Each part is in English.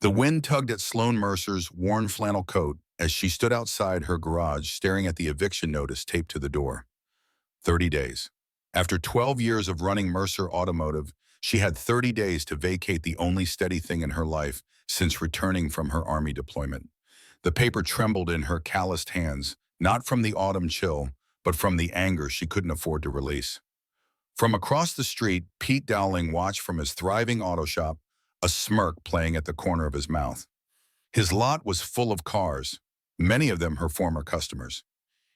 The wind tugged at Sloan Mercer's worn flannel coat as she stood outside her garage staring at the eviction notice taped to the door. 30 days. After 12 years of running Mercer Automotive, she had 30 days to vacate the only steady thing in her life since returning from her Army deployment. The paper trembled in her calloused hands, not from the autumn chill, but from the anger she couldn't afford to release. From across the street, Pete Dowling watched from his thriving auto shop, a smirk playing at the corner of his mouth. His lot was full of cars, many of them her former customers.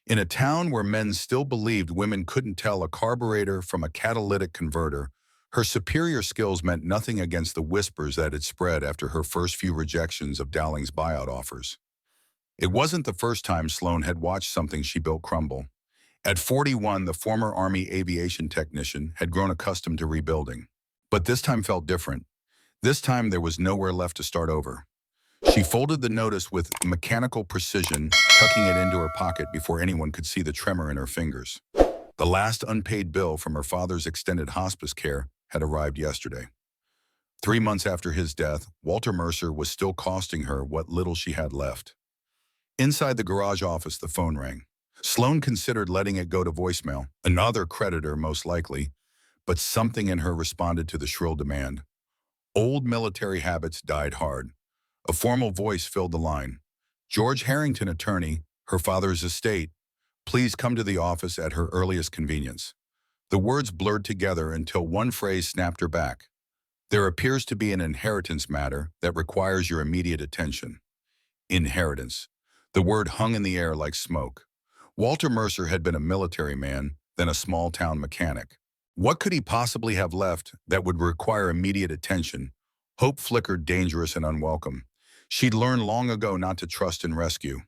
In a town where men still believed women couldn't tell a carburetor from a catalytic converter, her superior skills meant nothing against the whispers that had spread after her first few rejections of Dowling's buyout offers. It wasn't the first time Sloan had watched something she built crumble. At 41, the former Army aviation technician had grown accustomed to rebuilding. But this time felt different. This time there was nowhere left to start over. She folded the notice with mechanical precision, tucking it into her pocket before anyone could see the tremor in her fingers. The last unpaid bill from her father's extended hospice care had arrived yesterday. 3 months after his death, Walter Mercer was still costing her what little she had left. Inside the garage office, the phone rang. Sloan considered letting it go to voicemail, another creditor most likely, but something in her responded to the shrill demand. Old military habits died hard. A formal voice filled the line. George Harrington, attorney, her father's estate. Please come to the office at her earliest convenience. The words blurred together until one phrase snapped her back. There appears to be an inheritance matter that requires your immediate attention. Inheritance. The word hung in the air like smoke. Walter Mercer had been a military man, then a small-town mechanic. What could he possibly have left that would require immediate attention? Hope flickered, dangerous and unwelcome. She'd learned long ago not to trust and rescue.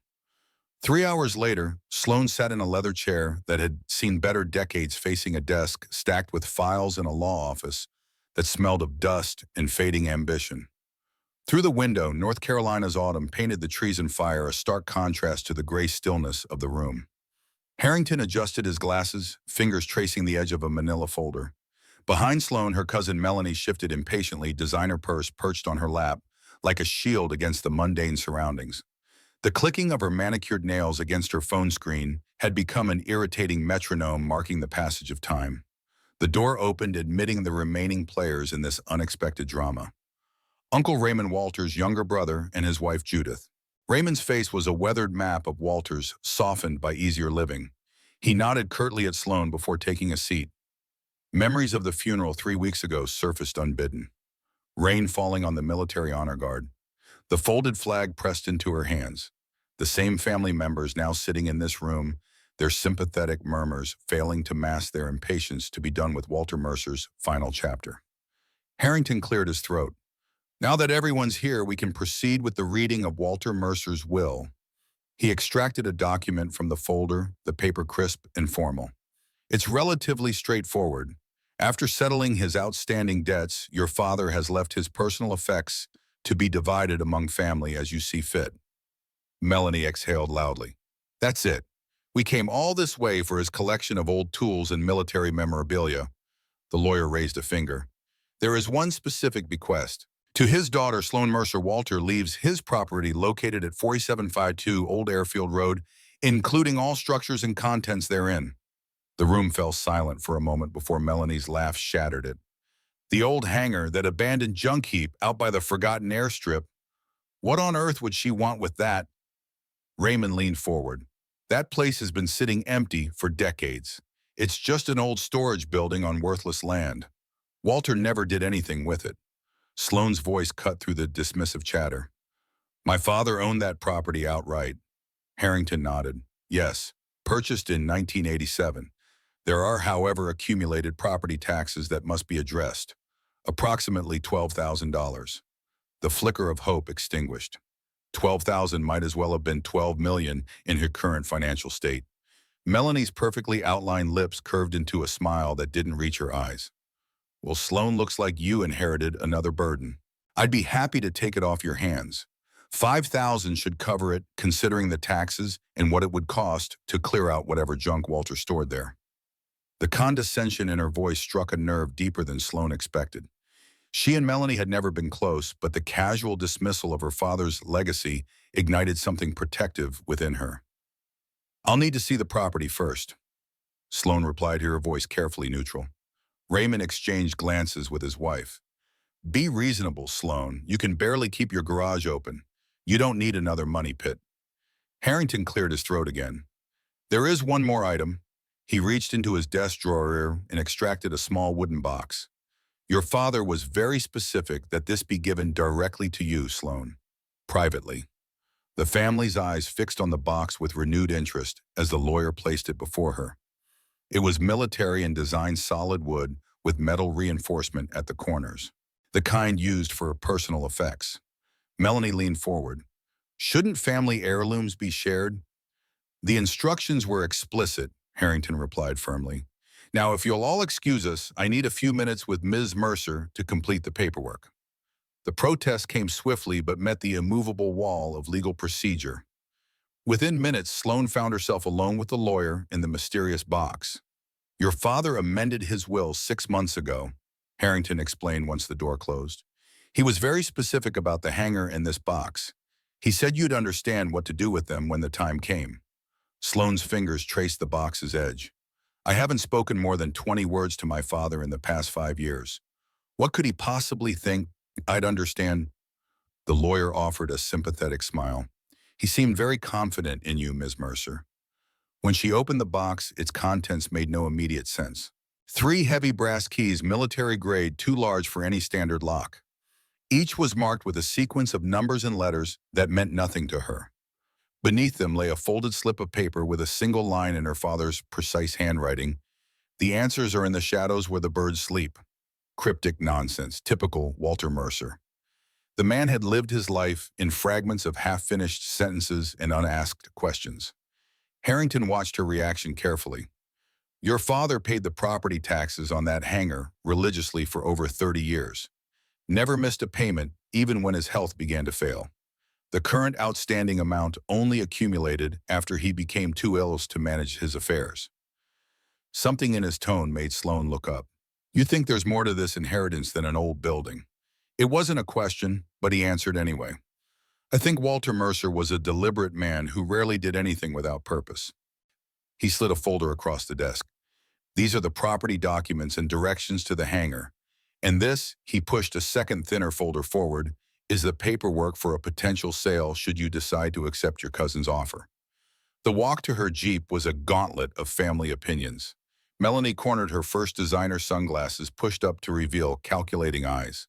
3 hours later, Sloan sat in a leather chair that had seen better decades facing a desk stacked with files in a law office that smelled of dust and fading ambition. Through the window, North Carolina's autumn painted the trees and fire a stark contrast to the gray stillness of the room. Harrington adjusted his glasses, fingers tracing the edge of a manila folder. Behind Sloan, her cousin Melanie shifted impatiently, designer purse perched on her lap, like a shield against the mundane surroundings. The clicking of her manicured nails against her phone screen had become an irritating metronome marking the passage of time. The door opened, admitting the remaining players in this unexpected drama. Uncle Raymond Walter's younger brother and his wife Judith. Raymond's face was a weathered map of Walter's, softened by easier living. He nodded curtly at Sloan before taking a seat. Memories of the funeral 3 weeks ago surfaced unbidden. Rain falling on the military honor guard. The folded flag pressed into her hands. The same family members now sitting in this room, their sympathetic murmurs failing to mask their impatience to be done with Walter Mercer's final chapter. Harrington cleared his throat. Now that everyone's here, we can proceed with the reading of Walter Mercer's will. He extracted a document from the folder, the paper crisp and formal. It's relatively straightforward. After settling his outstanding debts, your father has left his personal effects to be divided among family as you see fit. Melanie exhaled loudly. That's it. We came all this way for his collection of old tools and military memorabilia. The lawyer raised a finger. There is one specific bequest. To his daughter, Sloan Mercer, Walter leaves his property located at 4752 Old Airfield Road, including all structures and contents therein. The room fell silent for a moment before Melanie's laugh shattered it. The old hangar, that abandoned junk heap out by the forgotten airstrip. What on earth would she want with that? Raymond leaned forward. That place has been sitting empty for decades. It's just an old storage building on worthless land. Walter never did anything with it. Sloan's voice cut through the dismissive chatter. My father owned that property outright. Harrington nodded. Yes, purchased in 1987. There are, however, accumulated property taxes that must be addressed. Approximately $12,000. The flicker of hope extinguished. 12,000 might as well have been 12 million in her current financial state. Melanie's perfectly outlined lips curved into a smile that didn't reach her eyes. Well, Sloan, looks like you inherited another burden. I'd be happy to take it off your hands. 5,000 should cover it, considering the taxes and what it would cost to clear out whatever junk Walter stored there. The condescension in her voice struck a nerve deeper than Sloan expected. She and Melanie had never been close, but the casual dismissal of her father's legacy ignited something protective within her. "I'll need to see the property first," Sloane replied, her voice carefully neutral. Raymond exchanged glances with his wife. "Be reasonable, Sloane. You can barely keep your garage open. You don't need another money pit." Harrington cleared his throat again. "There is one more item." He reached into his desk drawer and extracted a small wooden box. "Your father was very specific that this be given directly to you, Sloane. Privately." The family's eyes fixed on the box with renewed interest as the lawyer placed it before her. It was military and designed solid wood with metal reinforcement at the corners, the kind used for personal effects. Melanie leaned forward. "Shouldn't family heirlooms be shared?" "The instructions were explicit," Harrington replied firmly. "Now, if you'll all excuse us, I need a few minutes with Ms. Mercer to complete the paperwork." The protest came swiftly but met the immovable wall of legal procedure. Within minutes, Sloane found herself alone with the lawyer in the mysterious box. "Your father amended his will 6 months ago," Harrington explained once the door closed. "He was very specific about the hangar and this box. He said you'd understand what to do with them when the time came." Sloane's fingers traced the box's edge. "I haven't spoken more than 20 words to my father in the past 5 years. What could he possibly think I'd understand?" The lawyer offered a sympathetic smile. "He seemed very confident in you, Ms. Mercer." When she opened the box, its contents made no immediate sense. 3 heavy brass keys, military grade, too large for any standard lock. Each was marked with a sequence of numbers and letters that meant nothing to her. Beneath them lay a folded slip of paper with a single line in her father's precise handwriting. "The answers are in the shadows where the birds sleep." Cryptic nonsense, typical Walter Mercer. The man had lived his life in fragments of half-finished sentences and unasked questions. Harrington watched her reaction carefully. "Your father paid the property taxes on that hangar religiously for over 30 years. Never missed a payment, even when his health began to fail. The current outstanding amount only accumulated after he became too ill to manage his affairs." Something in his tone made Sloane look up. "You think there's more to this inheritance than an old building?" It wasn't a question, but he answered anyway. "I think Walter Mercer was a deliberate man who rarely did anything without purpose." He slid a folder across the desk. "These are the property documents and directions to the hangar. And this," he pushed a second thinner folder forward, "is the paperwork for a potential sale should you decide to accept your cousin's offer." The walk to her Jeep was a gauntlet of family opinions. Melanie cornered her first designer sunglasses pushed up to reveal calculating eyes.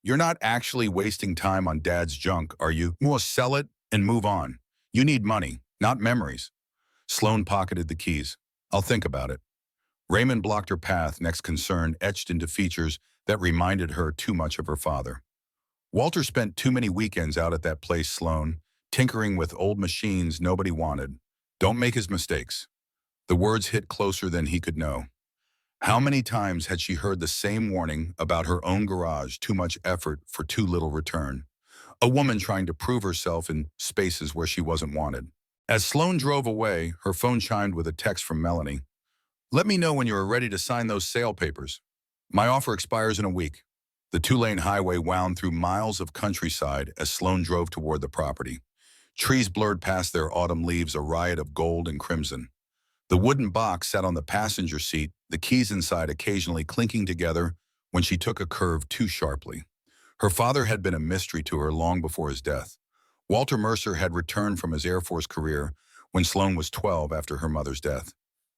"You're not actually wasting time on Dad's junk, are you? We'll sell it and move on. You need money, not memories." Sloane pocketed the keys. "I'll think about it." Raymond blocked her path, next concern etched into features that reminded her too much of her father. "Walter spent too many weekends out at that place, Sloane, tinkering with old machines nobody wanted. Don't make his mistakes." The words hit closer than he could know. How many times had she heard the same warning about her own garage, too much effort for too little return? A woman trying to prove herself in spaces where she wasn't wanted. As Sloane drove away, her phone chimed with a text from Melanie. "Let me know when you are ready to sign those sale papers. My offer expires in a week." The 2-lane highway wound through miles of countryside as Sloane drove toward the property. Trees blurred past their autumn leaves, a riot of gold and crimson. The wooden box sat on the passenger seat, the keys inside occasionally clinking together when she took a curve too sharply. Her father had been a mystery to her long before his death. Walter Mercer had returned from his Air Force career when Sloane was 12 after her mother's death.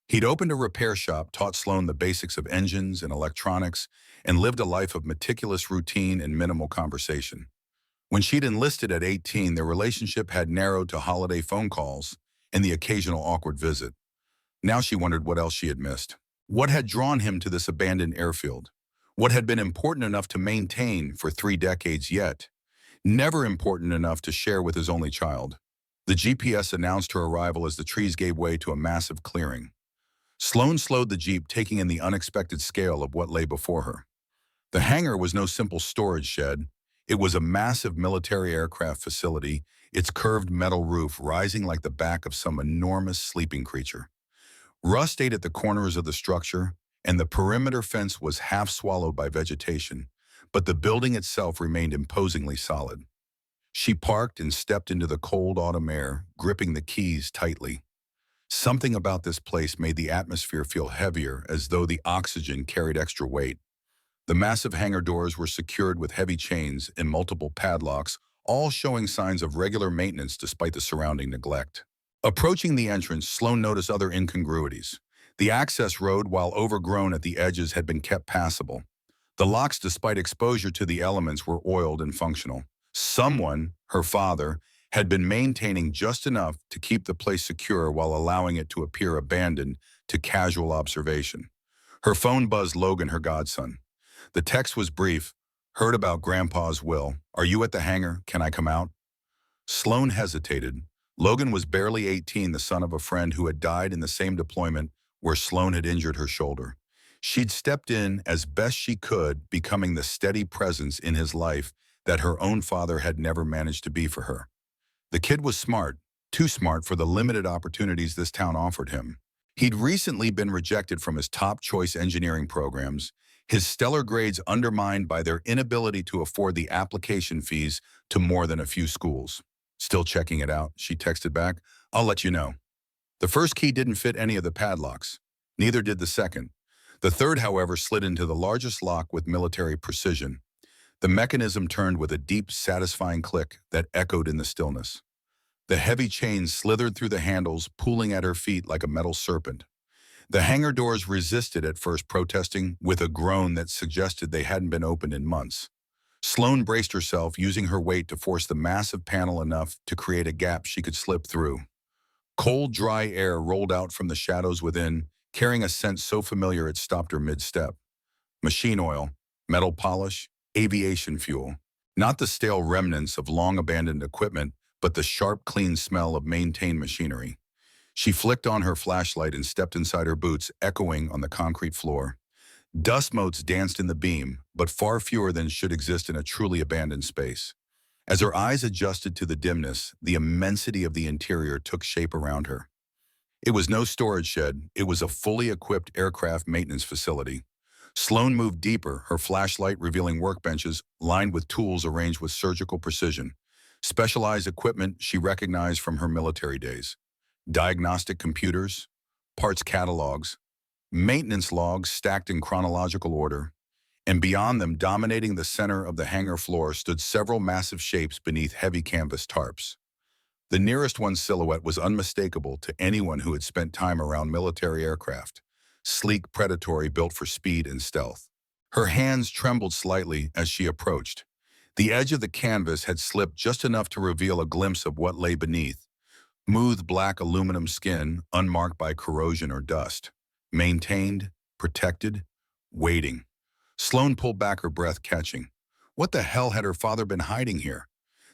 He'd opened a repair shop, taught Sloane the basics of engines and electronics, and lived a life of meticulous routine and minimal conversation. When she'd enlisted at 18, their relationship had narrowed to holiday phone calls and the occasional awkward visit. Now she wondered what else she had missed. What had drawn him to this abandoned airfield? What had been important enough to maintain for 3 decades yet never important enough to share with his only child? The GPS announced her arrival as the trees gave way to a massive clearing. Sloane slowed the Jeep, taking in the unexpected scale of what lay before her. The hangar was no simple storage shed. It was a massive military aircraft facility, its curved metal roof rising like the back of some enormous sleeping creature. Rust ate at the corners of the structure, and the perimeter fence was half swallowed by vegetation. but the building itself remained imposingly solid. She parked and stepped into the cold autumn air, gripping the keys tightly. Something about this place made the atmosphere feel heavier, as though the oxygen carried extra weight. The massive hangar doors were secured with heavy chains and multiple padlocks, all showing signs of regular maintenance despite the surrounding neglect. Approaching the entrance, Sloan noticed other incongruities. The access road, while overgrown at the edges, had been kept passable. The locks, despite exposure to the elements, were oiled and functional. Someone, her father, had been maintaining just enough to keep the place secure while allowing it to appear abandoned to casual observation. Her phone buzzed Logan, her godson. The text was brief. Heard about Grandpa's will. Are you at the hangar? Can I come out? Sloan hesitated. Logan was barely 18, the son of a friend who had died in the same deployment where Sloan had injured her shoulder. She'd stepped in as best she could, becoming the steady presence in his life that her own father had never managed to be for her. The kid was smart, too smart for the limited opportunities this town offered him. He'd recently been rejected from his top-choice engineering programs, his stellar grades undermined by their inability to afford the application fees to more than a few schools. Still checking it out, she texted back. I'll let you know. The first key didn't fit any of the padlocks. Neither did the second. The third, however, slid into the largest lock with military precision. The mechanism turned with a deep, satisfying click that echoed in the stillness. The heavy chains slithered through the handles, pulling at her feet like a metal serpent. The hangar doors resisted at first, protesting with a groan that suggested they hadn't been opened in months. Sloan braced herself, using her weight to force the massive panel enough to create a gap she could slip through. Cold, dry air rolled out from the shadows within, carrying a scent so familiar it stopped her mid-step. Machine oil, metal polish, aviation fuel. Not the stale remnants of long-abandoned equipment, but the sharp, clean smell of maintained machinery. She flicked on her flashlight and stepped inside her boots, echoing on the concrete floor. Dust motes danced in the beam, but far fewer than should exist in a truly abandoned space. As her eyes adjusted to the dimness, the immensity of the interior took shape around her. It was no storage shed, it was a fully equipped aircraft maintenance facility. Sloan moved deeper, her flashlight revealing workbenches lined with tools arranged with surgical precision. Specialized equipment she recognized from her military days. Diagnostic computers, parts catalogs, maintenance logs stacked in chronological order, and beyond them, dominating the center of the hangar floor, stood several massive shapes beneath heavy canvas tarps. The nearest one's silhouette was unmistakable to anyone who had spent time around military aircraft, sleek, predatory, built for speed and stealth. Her hands trembled slightly as she approached. The edge of the canvas had slipped just enough to reveal a glimpse of what lay beneath. Smooth black aluminum skin, unmarked by corrosion or dust. Maintained, protected, waiting. Sloan pulled back, her breath catching. What the hell had her father been hiding here?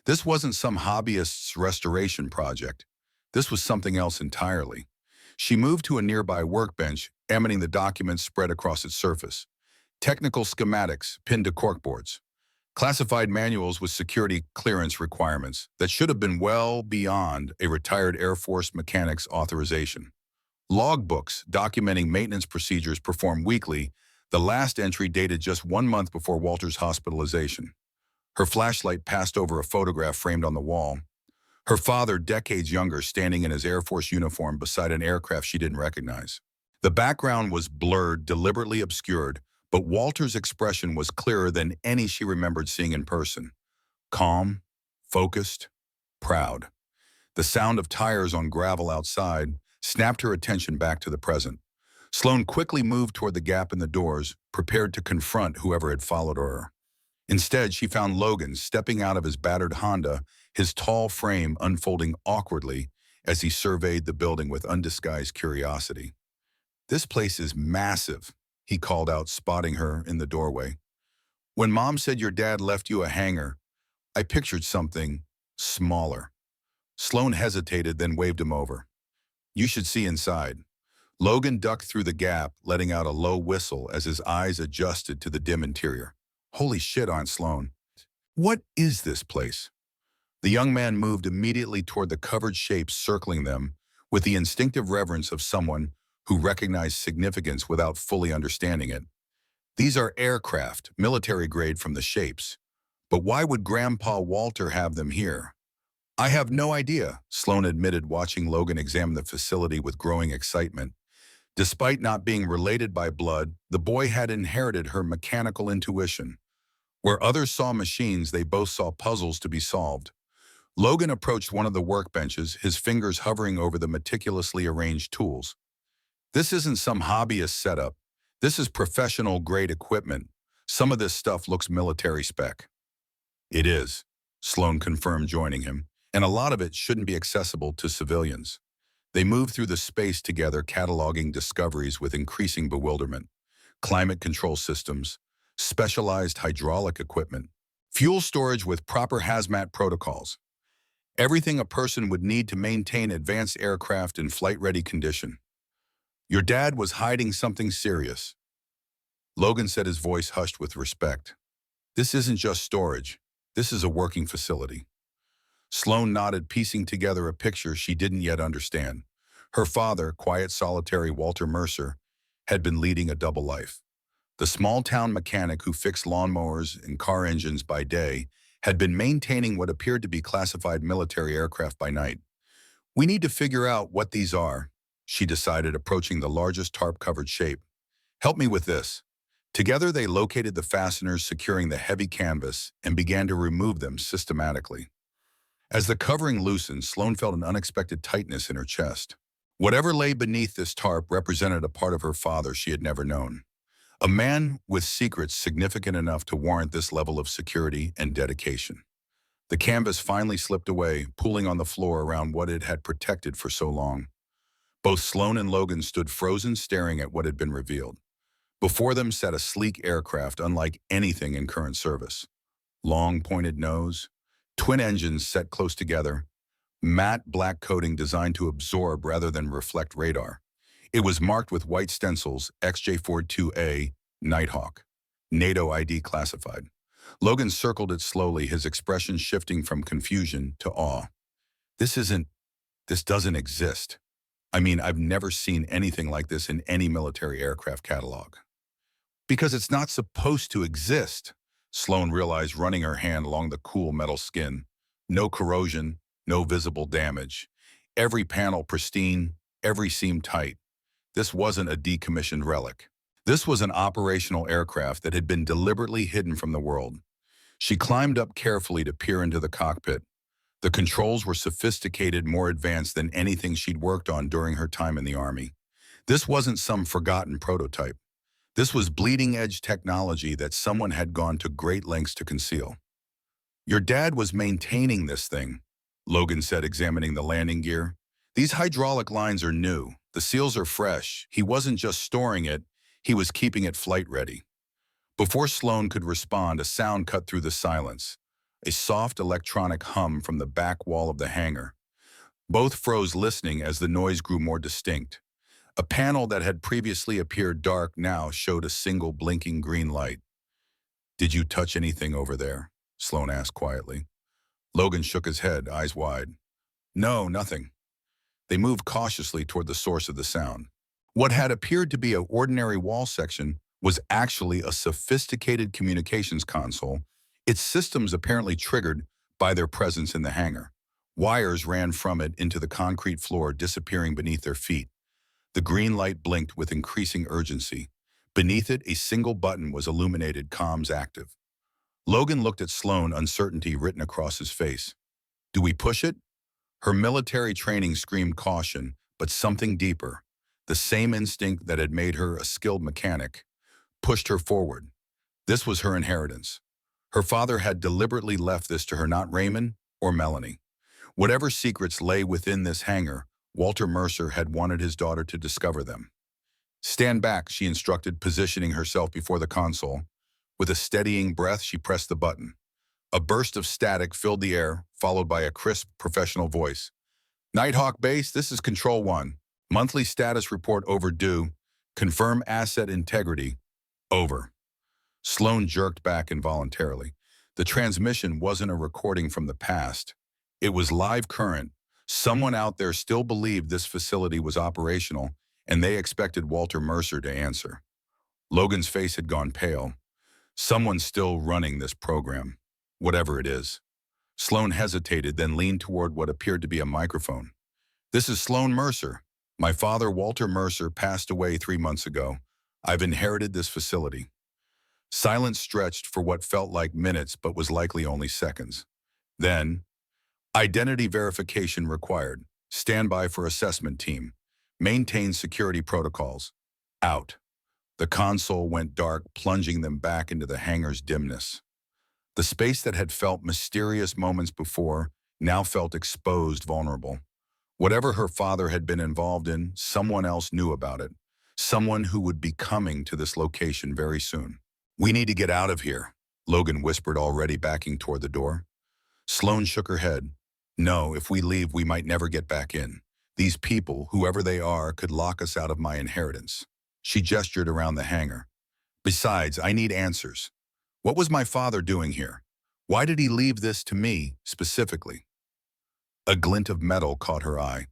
This wasn't some hobbyist's restoration project. This was something else entirely. She moved to a nearby workbench, examining the documents spread across its surface. Technical schematics pinned to corkboards. Classified manuals with security clearance requirements that should have been well beyond a retired Air Force mechanic's authorization. Logbooks documenting maintenance procedures performed weekly, the last entry dated just 1 month before Walter's hospitalization. Her flashlight passed over a photograph framed on the wall. Her father, decades younger, standing in his Air Force uniform beside an aircraft she didn't recognize. The background was blurred, deliberately obscured, but Walter's expression was clearer than any she remembered seeing in person. Calm, focused, proud. The sound of tires on gravel outside snapped her attention back to the present. Sloan quickly moved toward the gap in the doors, prepared to confront whoever had followed her. Instead, she found Logan stepping out of his battered Honda, his tall frame unfolding awkwardly as he surveyed the building with undisguised curiosity. "This place is massive," he called out, spotting her in the doorway. "When Mom said your dad left you a hangar, I pictured something smaller." Sloan hesitated, then waved him over. "You should see inside." Logan ducked through the gap, letting out a low whistle as his eyes adjusted to the dim interior. "Holy shit, Aunt Sloan. What is this place?" The young man moved immediately toward the covered shapes circling them, with the instinctive reverence of someone who recognized significance without fully understanding it. These are aircraft, military grade from the shapes. But why would Grandpa Walter have them here? I have no idea, Sloan admitted, watching Logan examine the facility with growing excitement. Despite not being related by blood, the boy had inherited her mechanical intuition. Where others saw machines, they both saw puzzles to be solved. Logan approached one of the workbenches, his fingers hovering over the meticulously arranged tools. This isn't some hobbyist setup. This is professional-grade equipment. Some of this stuff looks military spec. It is, Sloan confirmed, joining him, and a lot of it shouldn't be accessible to civilians. They moved through the space together, cataloging discoveries with increasing bewilderment. Climate control systems, specialized hydraulic equipment, fuel storage with proper hazmat protocols. Everything a person would need to maintain advanced aircraft in flight-ready condition. Your dad was hiding something serious. Logan said, his voice hushed with respect. This isn't just storage. This is a working facility. Sloan nodded, piecing together a picture she didn't yet understand. Her father, quiet, solitary Walter Mercer, had been leading a double life. The small-town mechanic who fixed lawnmowers and car engines by day had been maintaining what appeared to be classified military aircraft by night. We need to figure out what these are, she decided, approaching the largest tarp-covered shape. Help me with this. Together they located the fasteners securing the heavy canvas and began to remove them systematically. As the covering loosened, Sloan felt an unexpected tightness in her chest. Whatever lay beneath this tarp represented a part of her father she had never known. A man with secrets significant enough to warrant this level of security and dedication. The canvas finally slipped away, pooling on the floor around what it had protected for so long. Both Sloan and Logan stood frozen, staring at what had been revealed. Before them sat a sleek aircraft unlike anything in current service. Long, pointed nose, twin engines set close together, matte black coating designed to absorb rather than reflect radar. It was marked with white stencils, XJ42A, Nighthawk, NATO ID classified. Logan circled it slowly, his expression shifting from confusion to awe. This doesn't exist. I mean, I've never seen anything like this in any military aircraft catalog. Because it's not supposed to exist, Sloan realized, running her hand along the cool metal skin. No corrosion, no visible damage. Every panel pristine, every seam tight. This wasn't a decommissioned relic. This was an operational aircraft that had been deliberately hidden from the world. She climbed up carefully to peer into the cockpit. The controls were sophisticated, more advanced than anything she'd worked on during her time in the Army. This wasn't some forgotten prototype. This was bleeding-edge technology that someone had gone to great lengths to conceal. Your dad was maintaining this thing, Logan said, examining the landing gear. These hydraulic lines are new. The seals are fresh. He wasn't just storing it, he was keeping it flight-ready. Before Sloan could respond, a sound cut through the silence. A soft electronic hum from the back wall of the hangar. Both froze, listening as the noise grew more distinct. A panel that had previously appeared dark now showed a single blinking green light. Did you touch anything over there? Sloan asked quietly. Logan shook his head, eyes wide. No, nothing. They moved cautiously toward the source of the sound. What had appeared to be an ordinary wall section was actually a sophisticated communications console, its systems apparently triggered by their presence in the hangar. Wires ran from it into the concrete floor, disappearing beneath their feet. The green light blinked with increasing urgency. Beneath it, a single button was illuminated, comms active. Logan looked at Sloan, uncertainty written across his face. Do we push it? Her military training screamed caution, but something deeper, the same instinct that had made her a skilled mechanic, pushed her forward. This was her inheritance. Her father had deliberately left this to her, not Raymond or Melanie. Whatever secrets lay within this hangar, Walter Mercer had wanted his daughter to discover them. Stand back, she instructed, positioning herself before the console. With a steadying breath, she pressed the button. A burst of static filled the air, followed by a crisp, professional voice. Nighthawk Base, this is Control 1. Monthly status report overdue. Confirm asset integrity. Over. Sloan jerked back involuntarily. The transmission wasn't a recording from the past. It was live current. Someone out there still believed this facility was operational, and they expected Walter Mercer to answer. Logan's face had gone pale. Someone's still running this program, whatever it is. Sloan hesitated, then leaned toward what appeared to be a microphone. This is Sloan Mercer. My father, Walter Mercer, passed away 3 months ago. I've inherited this facility. Silence stretched for what felt like minutes but was likely only seconds. Then, identity verification required. Stand by for assessment team. Maintain security protocols. Out. The console went dark, plunging them back into the hangar's dimness. The space that had felt mysterious moments before now felt exposed, vulnerable. Whatever her father had been involved in, someone else knew about it. Someone who would be coming to this location very soon. We need to get out of here, Logan whispered, already backing toward the door. Sloan shook her head. No, if we leave, we might never get back in. These people, whoever they are, could lock us out of my inheritance. She gestured around the hangar. Besides, I need answers. What was my father doing here? Why did he leave this to me, specifically? A glint of metal caught her eye.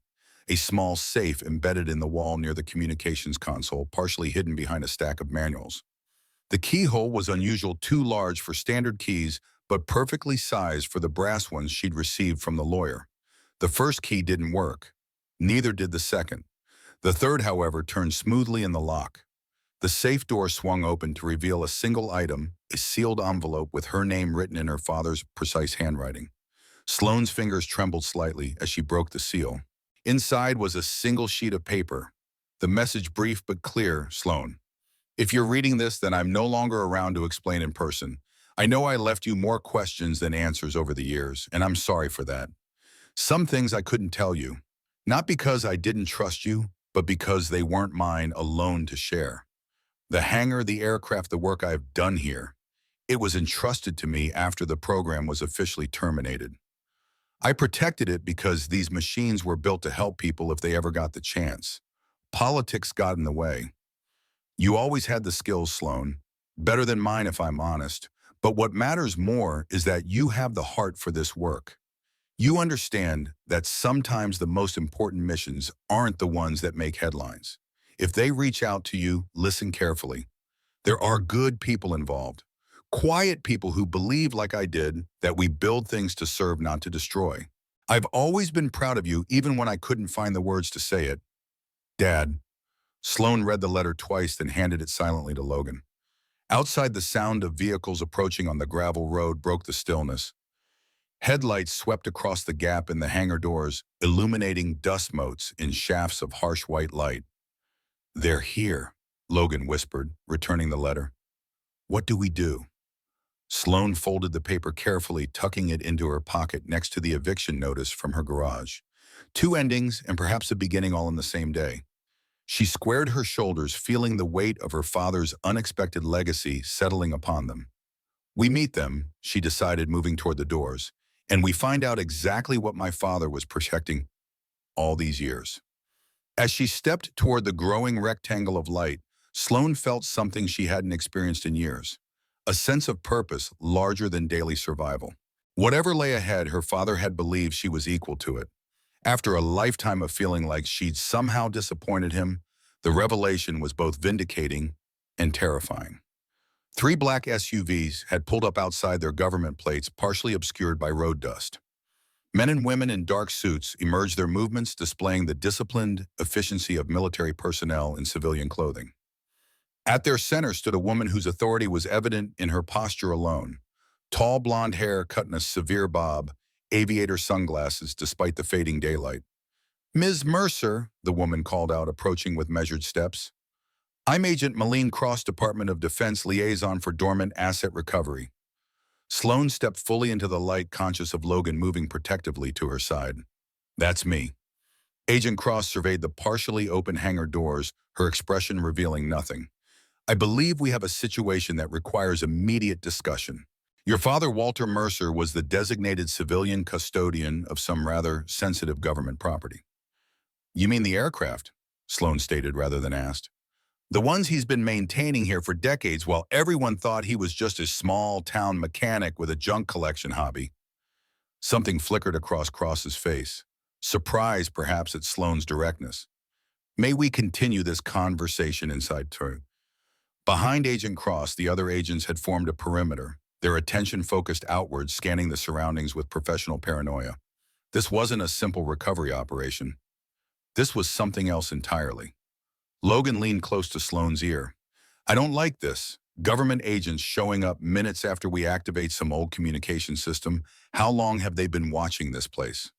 A small safe embedded in the wall near the communications console, partially hidden behind a stack of manuals. The keyhole was unusual, too large for standard keys, but perfectly sized for the brass ones she'd received from the lawyer. The first key didn't work. Neither did the second. The third, however, turned smoothly in the lock. The safe door swung open to reveal a single item, a sealed envelope with her name written in her father's precise handwriting. Sloane's fingers trembled slightly as she broke the seal. Inside was a single sheet of paper. The message brief but clear: Sloan, if you're reading this, then I'm no longer around to explain in person. I know I left you more questions than answers over the years, and I'm sorry for that. Some things I couldn't tell you, not because I didn't trust you, but because they weren't mine alone to share. The hangar, the aircraft, the work I've done here, it was entrusted to me after the program was officially terminated. I protected it because these machines were built to help people if they ever got the chance. Politics got in the way. You always had the skills, Sloan. Better than mine, if I'm honest. But what matters more is that you have the heart for this work. You understand that sometimes the most important missions aren't the ones that make headlines. If they reach out to you, listen carefully. There are good people involved. Quiet people who believe, like I did, that we build things to serve, not to destroy. I've always been proud of you, even when I couldn't find the words to say it. Dad. Sloan read the letter twice, then handed it silently to Logan. Outside, the sound of vehicles approaching on the gravel road broke the stillness. Headlights swept across the gap in the hangar doors, illuminating dust motes in shafts of harsh white light. They're here, Logan whispered, returning the letter. What do we do? Sloan folded the paper carefully, tucking it into her pocket next to the eviction notice from her garage. Two endings and perhaps a beginning all in the same day. She squared her shoulders, feeling the weight of her father's unexpected legacy settling upon them. We meet them, she decided, moving toward the doors, and we find out exactly what my father was protecting all these years. As she stepped toward the growing rectangle of light, Sloan felt something she hadn't experienced in years, a sense of purpose larger than daily survival. Whatever lay ahead, her father had believed she was equal to it. After a lifetime of feeling like she'd somehow disappointed him, the revelation was both vindicating and terrifying. 3 black SUVs had pulled up outside their government plates, partially obscured by road dust. Men and women in dark suits emerged, their movements displaying the disciplined efficiency of military personnel in civilian clothing. At their center stood a woman whose authority was evident in her posture alone. Tall blonde hair cut in a severe bob, aviator sunglasses despite the fading daylight. Ms. Mercer, the woman called out, approaching with measured steps. I'm Agent Malene Cross, Department of Defense Liaison for Dormant Asset Recovery. Sloan stepped fully into the light, conscious of Logan moving protectively to her side. That's me. Agent Cross surveyed the partially open hangar doors, her expression revealing nothing. I believe we have a situation that requires immediate discussion. Your father, Walter Mercer, was the designated civilian custodian of some rather sensitive government property. You mean the aircraft? Sloan stated rather than asked. The ones he's been maintaining here for decades, while everyone thought he was just a small-town mechanic with a junk collection hobby. Something flickered across Cross's face, surprise perhaps at Sloan's directness. May we continue this conversation inside too? Behind Agent Cross, the other agents had formed a perimeter, their attention focused outward, scanning the surroundings with professional paranoia. This wasn't a simple recovery operation. This was something else entirely. Logan leaned close to Sloane's ear. I don't like this. Government agents showing up minutes after we activate some old communication system. How long have they been watching this place?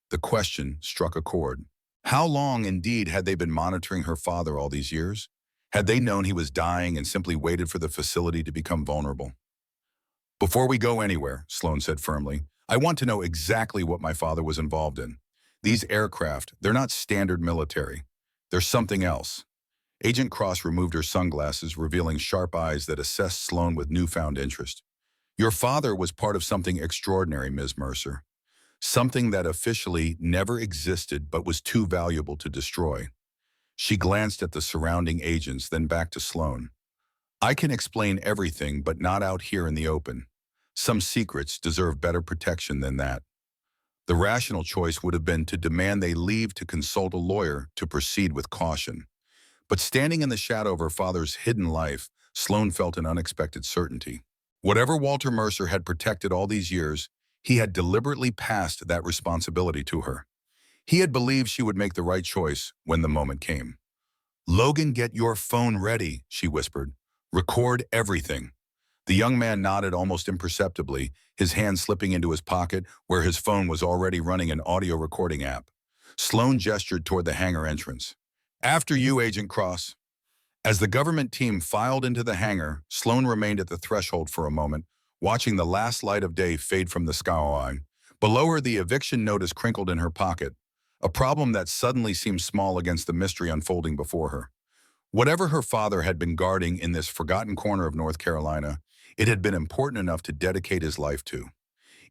The question struck a chord. How long, indeed, had they been monitoring her father all these years? Had they known he was dying and simply waited for the facility to become vulnerable? Before we go anywhere, Sloane said firmly, I want to know exactly what my father was involved in. These aircraft, they're not standard military. They're something else. Agent Cross removed her sunglasses, revealing sharp eyes that assessed Sloane with newfound interest. Your father was part of something extraordinary, Ms. Mercer. Something that officially never existed but was too valuable to destroy. She glanced at the surrounding agents, then back to Sloane. I can explain everything, but not out here in the open. Some secrets deserve better protection than that. The rational choice would have been to demand they leave to consult a lawyer to proceed with caution. But standing in the shadow of her father's hidden life, Sloane felt an unexpected certainty. Whatever Walter Mercer had protected all these years, he had deliberately passed that responsibility to her. He had believed she would make the right choice when the moment came. Logan, get your phone ready, she whispered. Record everything. The young man nodded almost imperceptibly, his hand slipping into his pocket where his phone was already running an audio recording app. Sloane gestured toward the hangar entrance. After you, Agent Cross. As the government team filed into the hangar, Sloane remained at the threshold for a moment, watching the last light of day fade from the skyline. Below her, the eviction notice crinkled in her pocket, a problem that suddenly seemed small against the mystery unfolding before her. Whatever her father had been guarding in this forgotten corner of North Carolina, it had been important enough to dedicate his life to,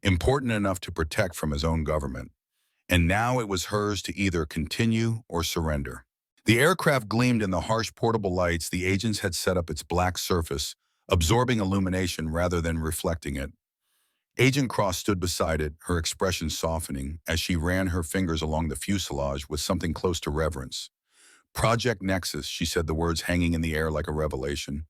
important enough to protect from his own government. And now it was hers to either continue or surrender. The aircraft gleamed in the harsh portable lights the agents had set up its black surface, absorbing illumination rather than reflecting it. Agent Cross stood beside it, her expression softening as she ran her fingers along the fuselage with something close to reverence. Project Nexus, she said, the words hanging in the air like a revelation.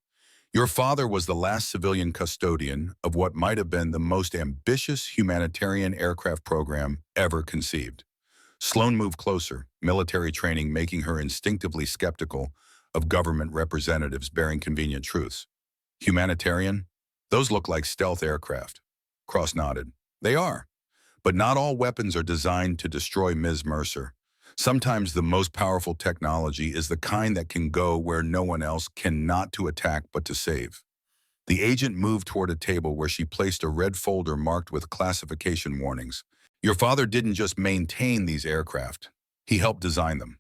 Your father was the last civilian custodian of what might have been the most ambitious humanitarian aircraft program ever conceived. Sloane moved closer, military training making her instinctively skeptical of government representatives bearing convenient truths. Humanitarian? Those look like stealth aircraft. Cross nodded. They are. But not all weapons are designed to destroy Ms. Mercer. Sometimes the most powerful technology is the kind that can go where no one else can, not to attack but to save. The agent moved toward a table where she placed a red folder marked with classification warnings. Your father didn't just maintain these aircraft. He helped design them.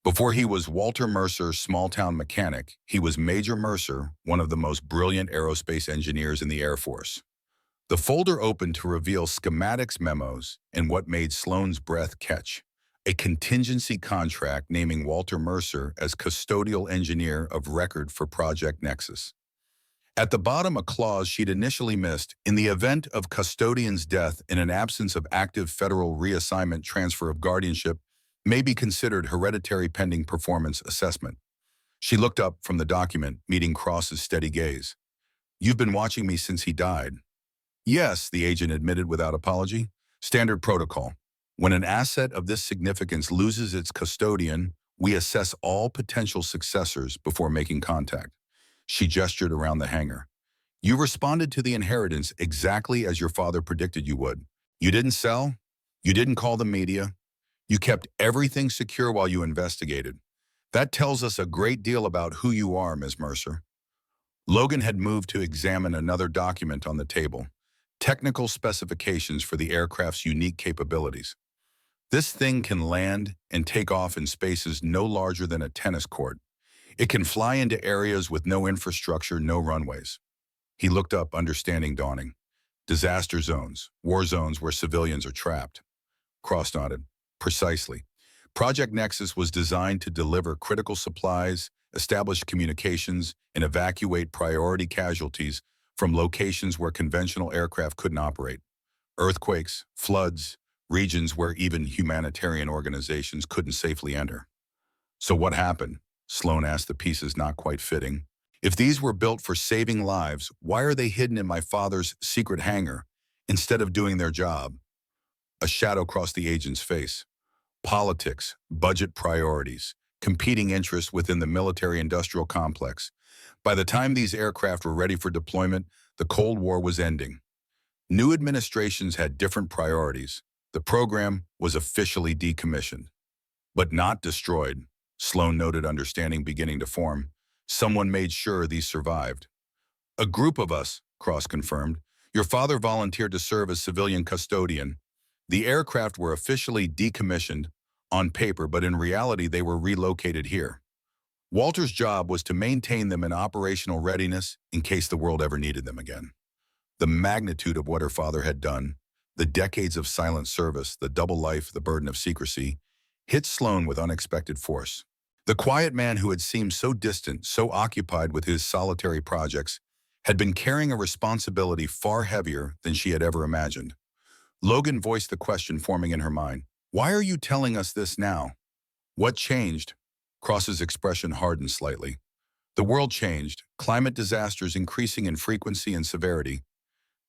Before he was Walter Mercer, small-town mechanic, he was Major Mercer, one of the most brilliant aerospace engineers in the Air Force. The folder opened to reveal schematics memos and what made Sloane's breath catch. A contingency contract naming Walter Mercer as custodial engineer of record for Project Nexus. At the bottom, a clause she'd initially missed: in the event of custodian's death in an absence of active federal reassignment, transfer of guardianship may be considered hereditary pending performance assessment. She looked up from the document, meeting Cross's steady gaze. You've been watching me since he died. Yes, the agent admitted without apology. Standard protocol. When an asset of this significance loses its custodian, we assess all potential successors before making contact. She gestured around the hangar. You responded to the inheritance exactly as your father predicted you would. You didn't sell. You didn't call the media. You kept everything secure while you investigated. That tells us a great deal about who you are, Ms. Mercer. Logan had moved to examine another document on the table. Technical specifications for the aircraft's unique capabilities. This thing can land and take off in spaces no larger than a tennis court. It can fly into areas with no infrastructure, no runways. He looked up, understanding dawning. Disaster zones, war zones where civilians are trapped. Cross nodded. Precisely. Project Nexus was designed to deliver critical supplies, establish communications, and evacuate priority casualties from locations where conventional aircraft couldn't operate. Earthquakes, floods, regions where even humanitarian organizations couldn't safely enter. So what happened? Sloane asked, the pieces not quite fitting. If these were built for saving lives, why are they hidden in my father's secret hangar instead of doing their job? A shadow crossed the agent's face. Politics, budget priorities, competing interests within the military-industrial complex. By the time these aircraft were ready for deployment, the Cold War was ending. New administrations had different priorities. The program was officially decommissioned, but not destroyed. Sloan noted, understanding beginning to form. Someone made sure these survived. A group of us, Cross confirmed. Your father volunteered to serve as civilian custodian. The aircraft were officially decommissioned on paper, but in reality they were relocated here. Walter's job was to maintain them in operational readiness in case the world ever needed them again. The magnitude of what her father had done, the decades of silent service, the double life, the burden of secrecy, hit Sloan with unexpected force. The quiet man who had seemed so distant, so occupied with his solitary projects, had been carrying a responsibility far heavier than she had ever imagined. Logan voiced the question forming in her mind. Why are you telling us this now? What changed? Cross's expression hardened slightly. The world changed, climate disasters increasing in frequency and severity,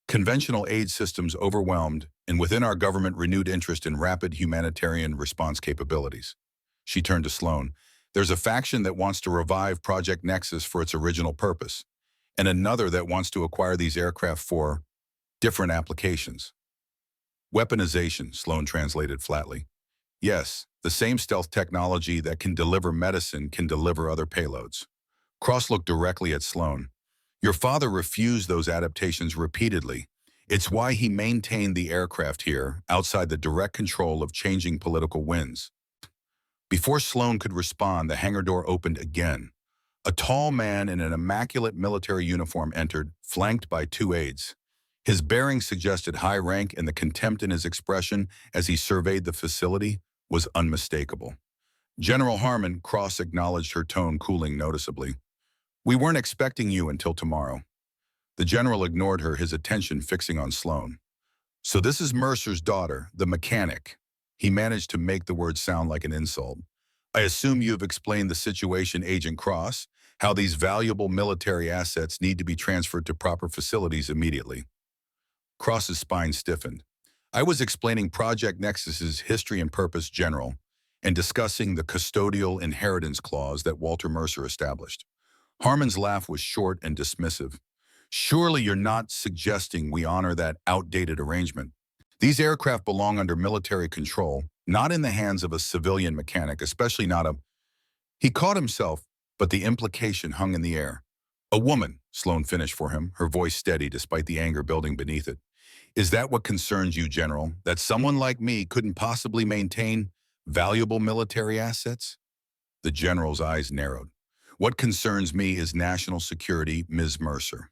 conventional aid systems overwhelmed, and within our government renewed interest in rapid humanitarian response capabilities. She turned to Sloan. There's a faction that wants to revive Project Nexus for its original purpose, and another that wants to acquire these aircraft for different applications. Weaponization, Sloan translated flatly. Yes, the same stealth technology that can deliver medicine can deliver other payloads. Cross looked directly at Sloan. Your father refused those adaptations repeatedly. It's why he maintained the aircraft here, outside the direct control of changing political winds. Before Sloan could respond, the hangar door opened again. A tall man in an immaculate military uniform entered, flanked by two aides. His bearing suggested high rank, and the contempt in his expression as he surveyed the facility was unmistakable. General Harmon, Cross acknowledged, her tone cooling noticeably. We weren't expecting you until tomorrow. The general ignored her, his attention fixing on Sloan. So this is Mercer's daughter, the mechanic. He managed to make the word sound like an insult. I assume you have explained the situation, Agent Cross, how these valuable military assets need to be transferred to proper facilities immediately. Cross's spine stiffened. I was explaining Project Nexus's history and purpose, General, and discussing the custodial inheritance clause that Walter Mercer established. Harmon's laugh was short and dismissive. Surely you're not suggesting we honor that outdated arrangement. These aircraft belong under military control, not in the hands of a civilian mechanic, especially not a... He caught himself, but the implication hung in the air. A woman, Sloan finished for him, her voice steady despite the anger building beneath it. Is that what concerns you, General, that someone like me couldn't possibly maintain valuable military assets? The general's eyes narrowed. What concerns me is national security, Ms. Mercer.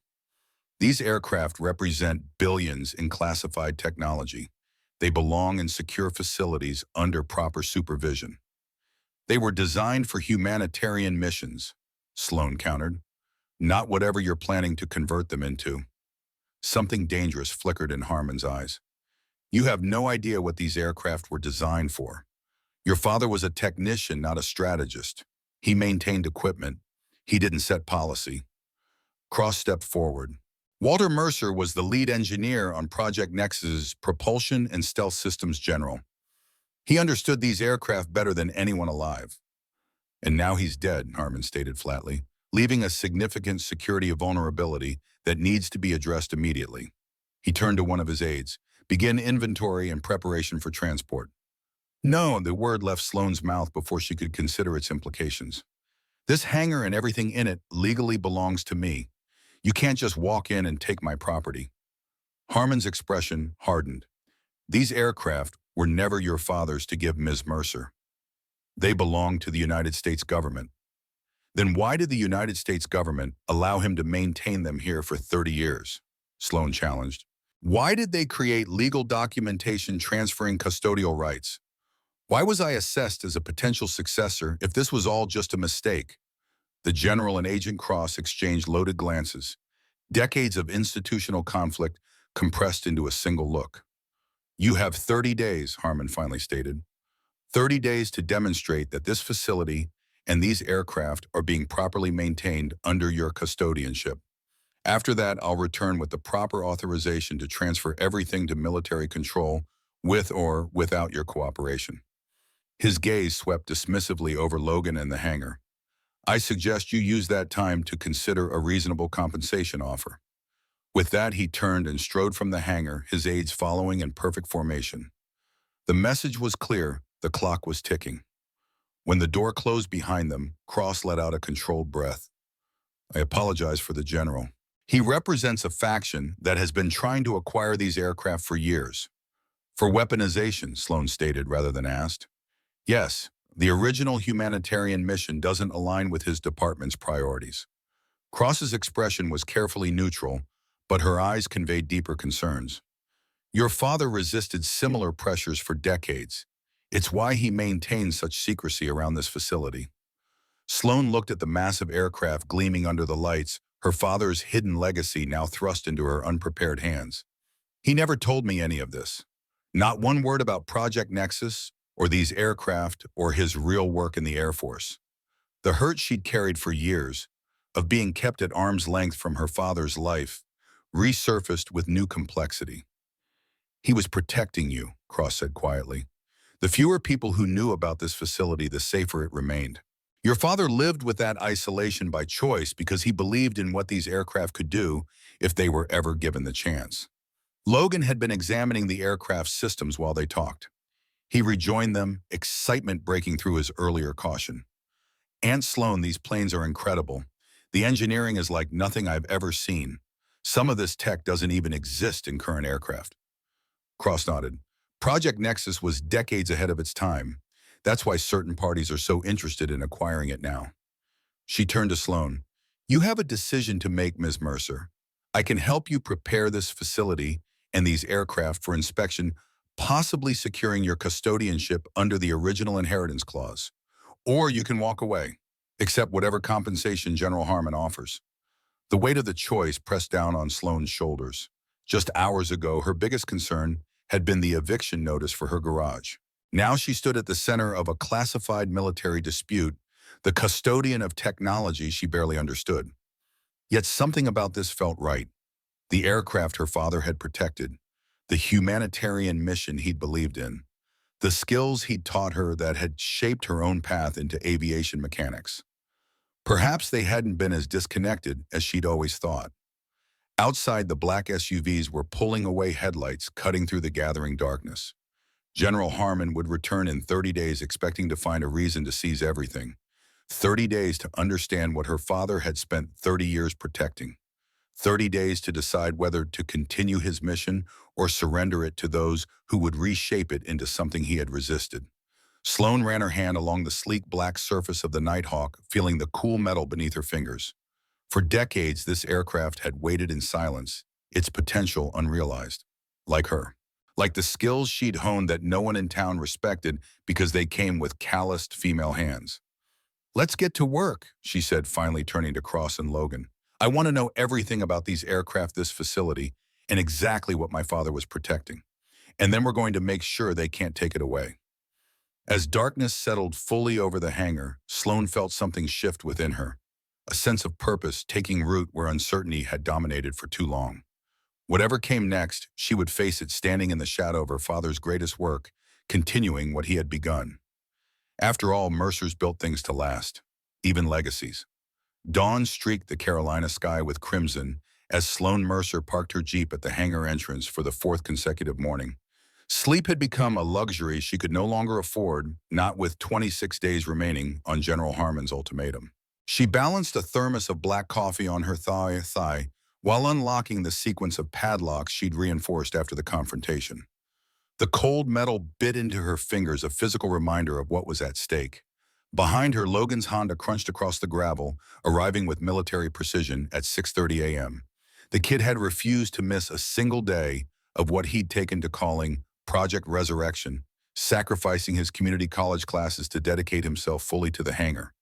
These aircraft represent billions in classified technology. They belong in secure facilities under proper supervision. They were designed for humanitarian missions, Sloan countered, not whatever you're planning to convert them into. Something dangerous flickered in Harmon's eyes. You have no idea what these aircraft were designed for. Your father was a technician, not a strategist. He maintained equipment. He didn't set policy. Cross stepped forward. Walter Mercer was the lead engineer on Project Nexus's propulsion and stealth systems general. He understood these aircraft better than anyone alive. And now he's dead, Harmon stated flatly, leaving a significant security vulnerability that needs to be addressed immediately. He turned to one of his aides. Begin inventory and preparation for transport. No, the word left Sloan's mouth before she could consider its implications. This hangar and everything in it legally belongs to me. You can't just walk in and take my property. Harmon's expression hardened. These aircraft were never your father's to give Ms. Mercer. They belong to the United States government. Then why did the United States government allow him to maintain them here for 30 years? Sloan challenged. Why did they create legal documentation transferring custodial rights? Why was I assessed as a potential successor if this was all just a mistake? The general and Agent Cross exchanged loaded glances. Decades of institutional conflict compressed into a single look. You have 30 days, Harmon finally stated. 30 days to demonstrate that this facility and these aircraft are being properly maintained under your custodianship. After that, I'll return with the proper authorization to transfer everything to military control with or without your cooperation." His gaze swept dismissively over Logan and the hangar. "I suggest you use that time to consider a reasonable compensation offer." With that, he turned and strode from the hangar, his aides following in perfect formation. The message was clear, the clock was ticking. When the door closed behind them, Cross let out a controlled breath. "I apologize for the general. He represents a faction that has been trying to acquire these aircraft for years." "For weaponization," Sloan stated rather than asked. "Yes, the original humanitarian mission doesn't align with his department's priorities." Cross's expression was carefully neutral, but her eyes conveyed deeper concerns. "Your father resisted similar pressures for decades. It's why he maintains such secrecy around this facility." Sloan looked at the massive aircraft gleaming under the lights, her father's hidden legacy now thrust into her unprepared hands. "He never told me any of this. Not one word about Project Nexus, or these aircraft, or his real work in the Air Force." The hurt she'd carried for years, of being kept at arm's length from her father's life, resurfaced with new complexity. "He was protecting you," Cross said quietly. "The fewer people who knew about this facility, the safer it remained. Your father lived with that isolation by choice because he believed in what these aircraft could do if they were ever given the chance." Logan had been examining the aircraft's systems while they talked. He rejoined them, excitement breaking through his earlier caution. "Aunt Sloan, these planes are incredible. The engineering is like nothing I've ever seen. Some of this tech doesn't even exist in current aircraft." Cross nodded. "Project Nexus was decades ahead of its time. That's why certain parties are so interested in acquiring it now." She turned to Sloan. "You have a decision to make, Ms. Mercer. I can help you prepare this facility and these aircraft for inspection, possibly securing your custodianship under the original inheritance clause. Or you can walk away, accept whatever compensation General Harmon offers." The weight of the choice pressed down on Sloan's shoulders. Just hours ago, her biggest concern had been the eviction notice for her garage. Now she stood at the center of a classified military dispute, the custodian of technology she barely understood. Yet something about this felt right. The aircraft her father had protected, the humanitarian mission he'd believed in, the skills he'd taught her that had shaped her own path into aviation mechanics. Perhaps they hadn't been as disconnected as she'd always thought. Outside, the black SUVs were pulling away headlights, cutting through the gathering darkness. General Harmon would return in 30 days, expecting to find a reason to seize everything. 30 days to understand what her father had spent 30 years protecting. 30 days to decide whether to continue his mission or surrender it to those who would reshape it into something he had resisted. Sloan ran her hand along the sleek black surface of the Nighthawk, feeling the cool metal beneath her fingers. For decades, this aircraft had waited in silence, its potential unrealized. Like her. Like the skills she'd honed that no one in town respected because they came with calloused female hands. "Let's get to work," she said, finally turning to Cross and Logan. "I want to know everything about these aircraft, this facility, and exactly what my father was protecting. And then we're going to make sure they can't take it away." As darkness settled fully over the hangar, Sloan felt something shift within her. A sense of purpose taking root where uncertainty had dominated for too long. Whatever came next, she would face it standing in the shadow of her father's greatest work, continuing what he had begun. After all, Mercer's built things to last, even legacies. Dawn streaked the Carolina sky with crimson as Sloan Mercer parked her Jeep at the hangar entrance for the fourth consecutive morning. Sleep had become a luxury she could no longer afford, not with 26 days remaining on General Harmon's ultimatum. She balanced a thermos of black coffee on her thigh while unlocking the sequence of padlocks she'd reinforced after the confrontation. The cold metal bit into her fingers, a physical reminder of what was at stake. Behind her, Logan's Honda crunched across the gravel, arriving with military precision at 6:30 a.m. The kid had refused to miss a single day of what he'd taken to calling Project Resurrection, sacrificing his community college classes to dedicate himself fully to the hangar.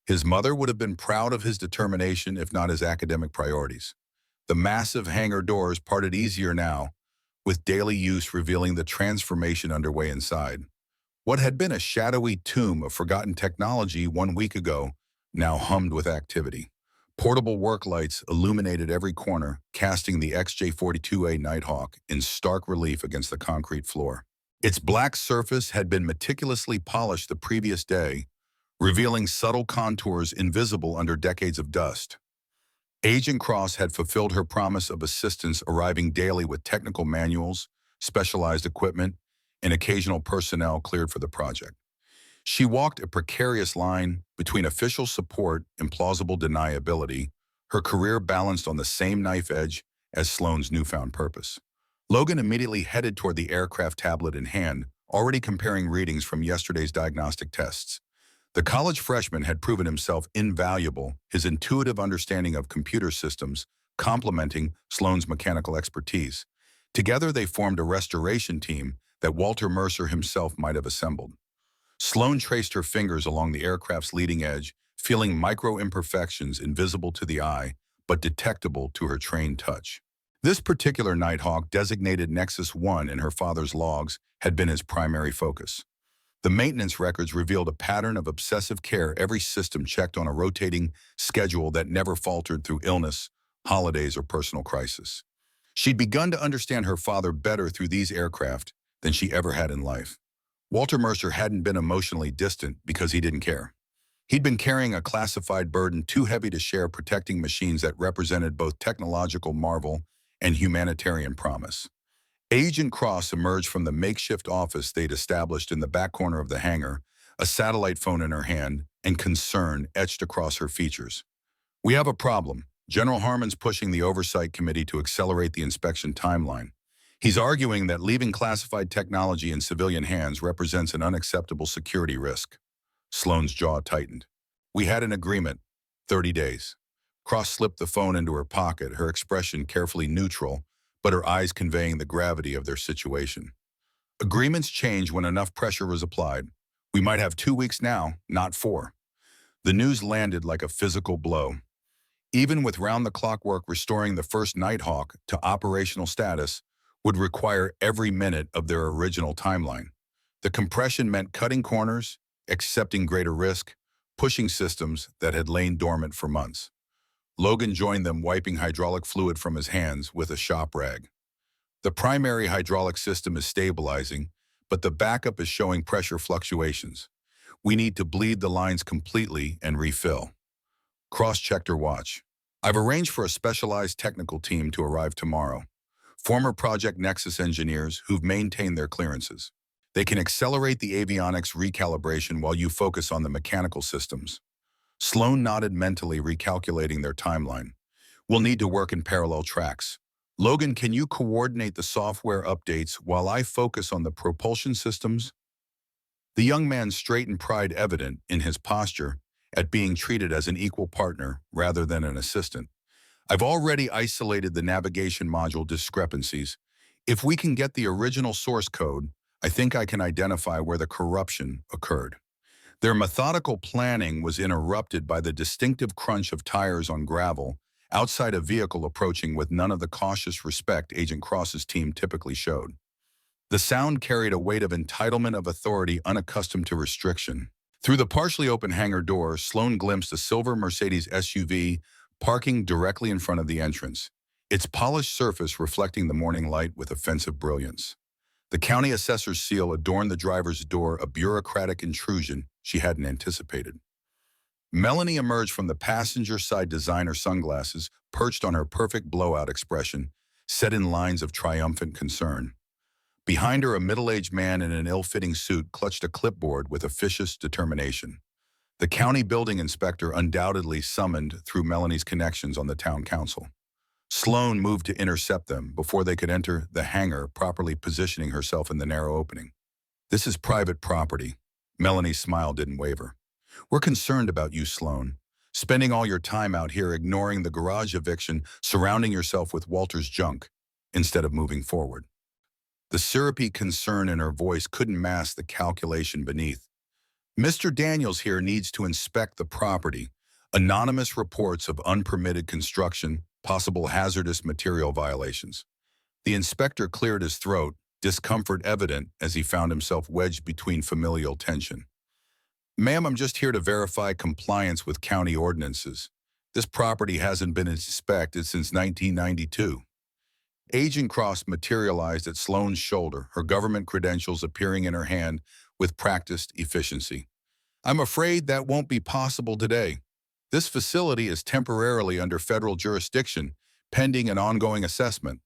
His mother would have been proud of his determination, if not his academic priorities. The massive hangar doors parted easier now, with daily use revealing the transformation underway inside. What had been a shadowy tomb of forgotten technology 1 week ago now hummed with activity. Portable work lights illuminated every corner, casting the XJ-42A Nighthawk in stark relief against the concrete floor. Its black surface had been meticulously polished the previous day, revealing subtle contours invisible under decades of dust. Agent Cross had fulfilled her promise of assistance, arriving daily with technical manuals, specialized equipment, and occasional personnel cleared for the project. She walked a precarious line between official support and plausible deniability, her career balanced on the same knife edge as Sloane's newfound purpose. Logan immediately headed toward the aircraft tablet in hand, already comparing readings from yesterday's diagnostic tests. The college freshman had proven himself invaluable, his intuitive understanding of computer systems complementing Sloane's mechanical expertise. Together they formed a restoration team that Walter Mercer himself might have assembled. Sloane traced her fingers along the aircraft's leading edge, feeling micro-imperfections invisible to the eye, but detectable to her trained touch. This particular Nighthawk, designated Nexus 1 in her father's logs, had been his primary focus. The maintenance records revealed a pattern of obsessive care, every system checked on a rotating schedule that never faltered through illness, holidays, or personal crisis. She'd begun to understand her father better through these aircraft than she ever had in life. Walter Mercer hadn't been emotionally distant because he didn't care. He'd been carrying a classified burden too heavy to share, protecting machines that represented both technological marvel and humanitarian promise. Agent Cross emerged from the makeshift office they'd established in the back corner of the hangar, a satellite phone in her hand, and concern etched across her features. "We have a problem. General Harmon's pushing the oversight committee to accelerate the inspection timeline. He's arguing that leaving classified technology in civilian hands represents an unacceptable security risk." Sloane's jaw tightened. "We had an agreement. 30 days. Cross slipped the phone into her pocket, her expression carefully neutral, but her eyes conveying the gravity of their situation. "Agreements change when enough pressure was applied. We might have 2 weeks now, not 4. The news landed like a physical blow. Even with round-the-clock work, restoring the first Nighthawk to operational status would require every minute of their original timeline. The compression meant cutting corners, accepting greater risk, pushing systems that had lain dormant for months. Logan joined them, wiping hydraulic fluid from his hands with a shop rag. "The primary hydraulic system is stabilizing, but the backup is showing pressure fluctuations. We need to bleed the lines completely and refill." Cross checked her watch. "I've arranged for a specialized technical team to arrive tomorrow. Former Project Nexus engineers who've maintained their clearances. They can accelerate the avionics recalibration while you focus on the mechanical systems." Sloane nodded, mentally recalculating their timeline. "We'll need to work in parallel tracks. Logan, can you coordinate the software updates while I focus on the propulsion systems?" The young man straightened, pride evident in his posture at being treated as an equal partner rather than an assistant. "I've already isolated the navigation module discrepancies. If we can get the original source code, I think I can identify where the corruption occurred." Their methodical planning was interrupted by the distinctive crunch of tires on gravel outside a vehicle approaching with none of the cautious respect Agent Cross's team typically showed. The sound carried a weight of entitlement, of authority unaccustomed to restriction. Through the partially open hangar door, Sloane glimpsed a silver Mercedes SUV parking directly in front of the entrance, its polished surface reflecting the morning light with offensive brilliance. The county assessor's seal adorned the driver's door, a bureaucratic intrusion she hadn't anticipated. Melanie emerged from the passenger side, designer sunglasses perched on her perfect blowout expression, set in lines of triumphant concern. Behind her, a middle-aged man in an ill-fitting suit clutched a clipboard with officious determination. The county building inspector, undoubtedly summoned through Melanie's connections on the town council. Sloane moved to intercept them before they could enter the hangar, properly positioning herself in the narrow opening. "This is private property." Melanie's smile didn't waver. "We're concerned about you, Sloane. Spending all your time out here ignoring the garage eviction, surrounding yourself with Walter's junk, instead of moving forward." The syrupy concern in her voice couldn't mask the calculation beneath. "Mr. Daniels here needs to inspect the property. Anonymous reports of unpermitted construction, possible hazardous material violations." The inspector cleared his throat, discomfort evident as he found himself wedged between familial tension. "Ma'am, I'm just here to verify compliance with county ordinances. This property hasn't been inspected since 1992. Agent Cross materialized at Sloane's shoulder, her government credentials appearing in her hand with practiced efficiency. "I'm afraid that won't be possible today. This facility is temporarily under federal jurisdiction, pending an ongoing assessment."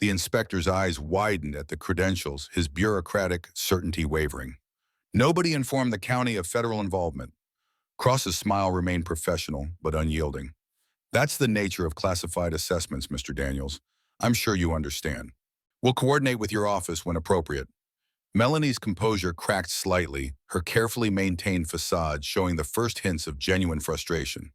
The inspector's eyes widened at the credentials, his bureaucratic certainty wavering. "Nobody informed the county of federal involvement." Cross's smile remained professional, but unyielding. "That's the nature of classified assessments, Mr. Daniels. I'm sure you understand. We'll coordinate with your office when appropriate." Melanie's composure cracked slightly, her carefully maintained facade showing the first hints of genuine frustration.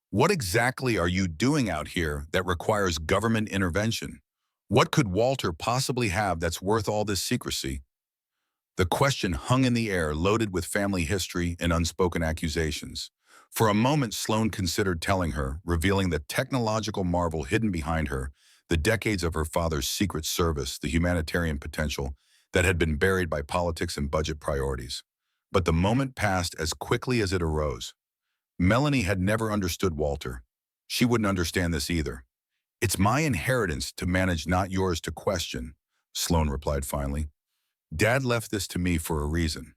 "What exactly are you doing out here that requires government intervention? What could Walter possibly have that's worth all this secrecy?" The question hung in the air, loaded with family history and unspoken accusations. For a moment, Sloane considered telling her, revealing the technological marvel hidden behind her, the decades of her father's secret service, the humanitarian potential that had been buried by politics and budget priorities. But the moment passed as quickly as it arose. Melanie had never understood Walter. She wouldn't understand this either. "It's my inheritance to manage, not yours to question," Sloane replied finally. "Dad left this to me for a reason."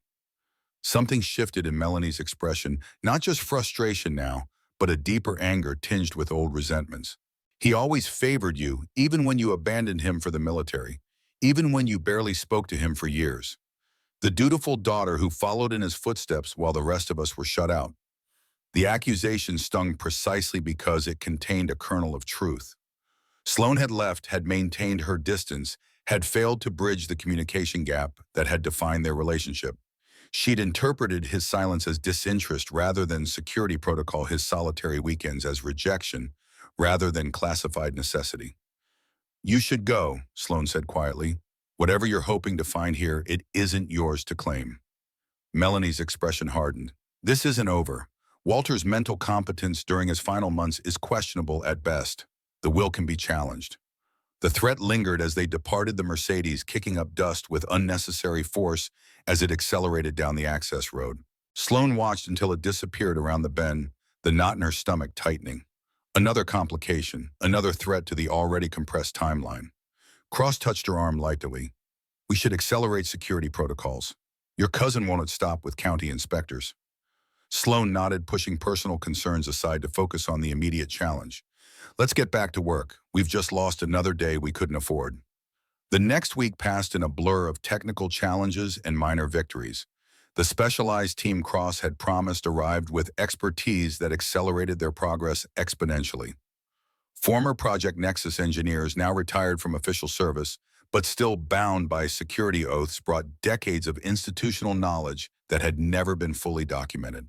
Something shifted in Melanie's expression, not just frustration now, but a deeper anger tinged with old resentments. "He always favored you, even when you abandoned him for the military, even when you barely spoke to him for years. The dutiful daughter who followed in his footsteps while the rest of us were shut out." The accusation stung precisely because it contained a kernel of truth. Sloane had maintained her distance, had failed to bridge the communication gap that had defined their relationship. She'd interpreted his silence as disinterest rather than security protocol, his solitary weekends as rejection rather than classified necessity. "You should go," Sloane said quietly. "Whatever you're hoping to find here, it isn't yours to claim." Melanie's expression hardened. "This isn't over. Walter's mental competence during his final months is questionable at best. The will can be challenged." The threat lingered as they departed the Mercedes, kicking up dust with unnecessary force as it accelerated down the access road. Sloane watched until it disappeared around the bend, the knot in her stomach tightening. Another complication, another threat to the already compressed timeline. Cross touched her arm lightly. "We should accelerate security protocols. Your cousin won't stop with county inspectors." Sloane nodded, pushing personal concerns aside to focus on the immediate challenge. "Let's get back to work. We've just lost another day we couldn't afford." The next week passed in a blur of technical challenges and minor victories. The specialized team Cross had promised arrived with expertise that accelerated their progress exponentially. Former Project Nexus engineers, now retired from official service, but still bound by security oaths, brought decades of institutional knowledge that had never been fully documented.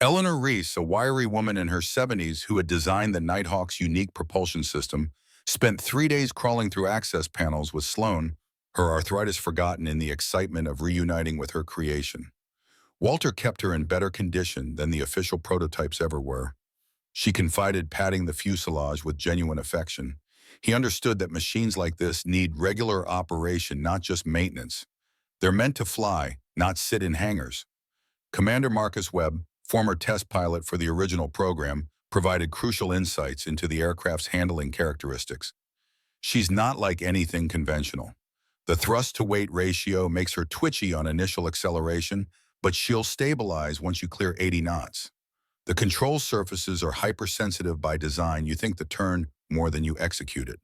Eleanor Reese, a wiry woman in her 70s who had designed the Nighthawk's unique propulsion system, spent 3 days crawling through access panels with Sloane, her arthritis forgotten in the excitement of reuniting with her creation. Walter kept her in better condition than the official prototypes ever were. She confided, patting the fuselage with genuine affection. He understood that machines like this need regular operation, not just maintenance. They're meant to fly, not sit in hangars. Commander Marcus Webb, former test pilot for the original program, provided crucial insights into the aircraft's handling characteristics. "She's not like anything conventional. The thrust-to-weight ratio makes her twitchy on initial acceleration, but she'll stabilize once you clear 80 knots. The control surfaces are hypersensitive by design. You think the turn more than you execute it."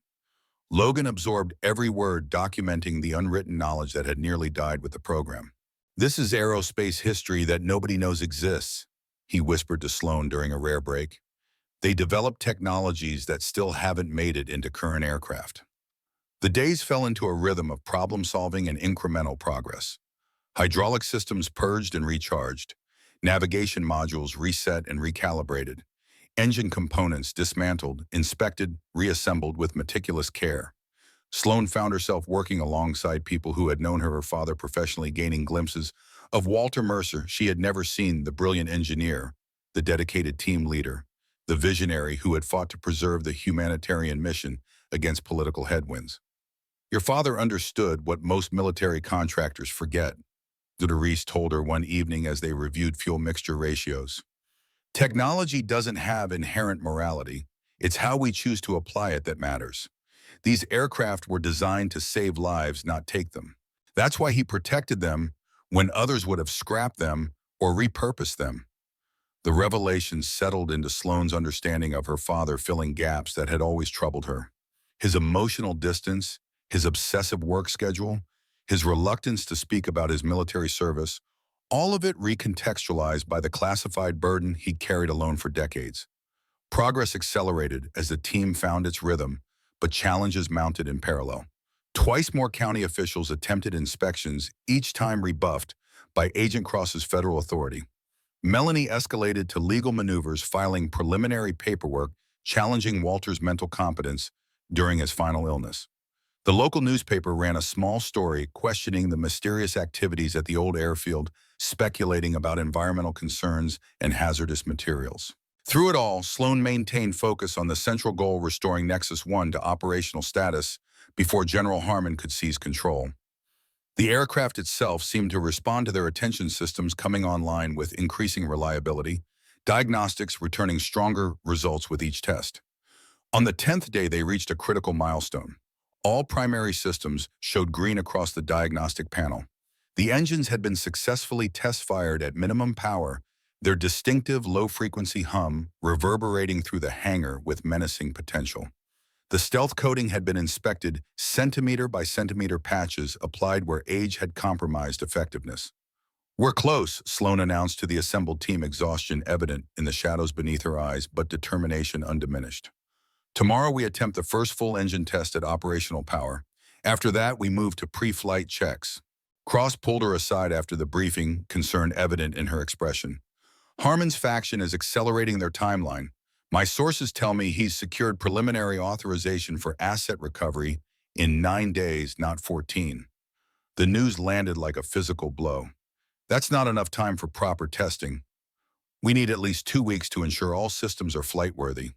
Logan absorbed every word, documenting the unwritten knowledge that had nearly died with the program. "This is aerospace history that nobody knows exists," he whispered to Sloane during a rare break. "They developed technologies that still haven't made it into current aircraft." The days fell into a rhythm of problem-solving and incremental progress. Hydraulic systems purged and recharged. Navigation modules reset and recalibrated. Engine components dismantled, inspected, reassembled with meticulous care. Sloane found herself working alongside people who had known her father professionally, gaining glimpses of Walter Mercer she had never seen, the brilliant engineer, the dedicated team leader, the visionary who had fought to preserve the humanitarian mission against political headwinds. Your father understood what most military contractors forget, Reese told her one evening as they reviewed fuel mixture ratios. Technology doesn't have inherent morality. It's how we choose to apply it that matters. These aircraft were designed to save lives, not take them. That's why he protected them when others would have scrapped them or repurposed them. The revelation settled into Sloane's understanding of her father filling gaps that had always troubled her. His emotional distance, his obsessive work schedule, his reluctance to speak about his military service, all of it recontextualized by the classified burden he'd carried alone for decades. Progress accelerated as the team found its rhythm, but challenges mounted in parallel. Twice more county officials attempted inspections, each time rebuffed by Agent Cross's federal authority. Melanie escalated to legal maneuvers, filing preliminary paperwork challenging Walter's mental competence during his final illness. The local newspaper ran a small story questioning the mysterious activities at the old airfield, speculating about environmental concerns and hazardous materials. Through it all, Sloan maintained focus on the central goal, restoring Nexus 1 to operational status before General Harmon could seize control. The aircraft itself seemed to respond to their attention systems coming online with increasing reliability, diagnostics returning stronger results with each test. On the 10th day, they reached a critical milestone. All primary systems showed green across the diagnostic panel. The engines had been successfully test-fired at minimum power, their distinctive low-frequency hum reverberating through the hangar with menacing potential. The stealth coating had been inspected, centimeter by centimeter patches applied where age had compromised effectiveness. "We're close," Sloan announced to the assembled team, exhaustion evident in the shadows beneath her eyes, but determination undiminished. "Tomorrow we attempt the first full engine test at operational power. After that, we move to pre-flight checks." Cross pulled her aside after the briefing, concern evident in her expression. "Harmon's faction is accelerating their timeline. My sources tell me he's secured preliminary authorization for asset recovery in 9 days, not 14. The news landed like a physical blow. "That's not enough time for proper testing. We need at least 2 weeks to ensure all systems are flight-worthy."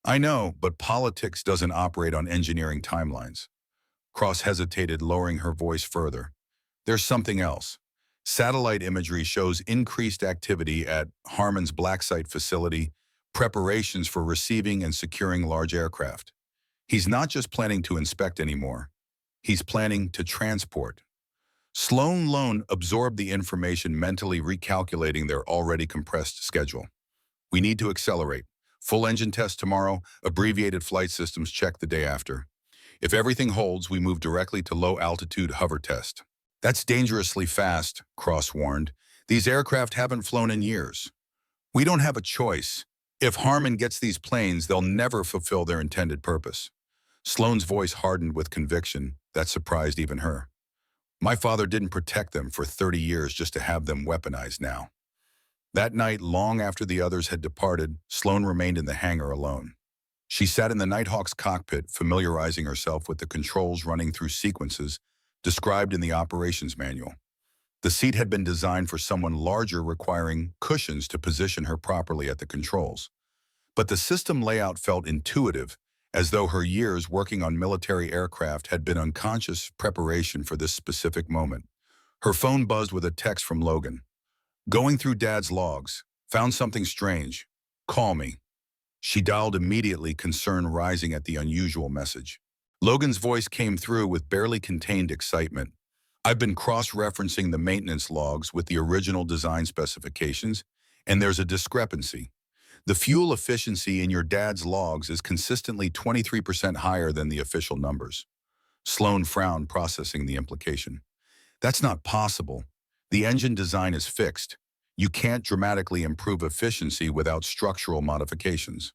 "I know, but politics doesn't operate on engineering timelines." Cross hesitated, lowering her voice further. "There's something else. Satellite imagery shows increased activity at Harmon's Black Site facility, preparations for receiving and securing large aircraft. He's not just planning to inspect anymore. He's planning to transport." Sloan alone absorbed the information, mentally recalculating their already compressed schedule. "We need to accelerate. Full engine test tomorrow, abbreviated flight systems check the day after. If everything holds, we move directly to low-altitude hover test." "That's dangerously fast," Cross warned. "These aircraft haven't flown in years. We don't have a choice. If Harmon gets these planes, they'll never fulfill their intended purpose." Sloan's voice hardened with conviction that surprised even her. "My father didn't protect them for 30 years just to have them weaponized now." That night, long after the others had departed, Sloan remained in the hangar alone. She sat in the Nighthawk's cockpit, familiarizing herself with the controls running through sequences described in the operations manual. The seat had been designed for someone larger, requiring cushions to position her properly at the controls. But the system layout felt intuitive, as though her years working on military aircraft had been unconscious preparation for this specific moment. Her phone buzzed with a text from Logan. "Going through Dad's logs. Found something strange. Call me." She dialed immediately, concern rising at the unusual message. Logan's voice came through with barely contained excitement. "I've been cross-referencing the maintenance logs with the original design specifications, and there's a discrepancy. The fuel efficiency in your dad's logs is consistently 23% higher than the official numbers." Sloan frowned, processing the implication. "That's not possible. The engine design is fixed. You can't dramatically improve efficiency without structural modifications."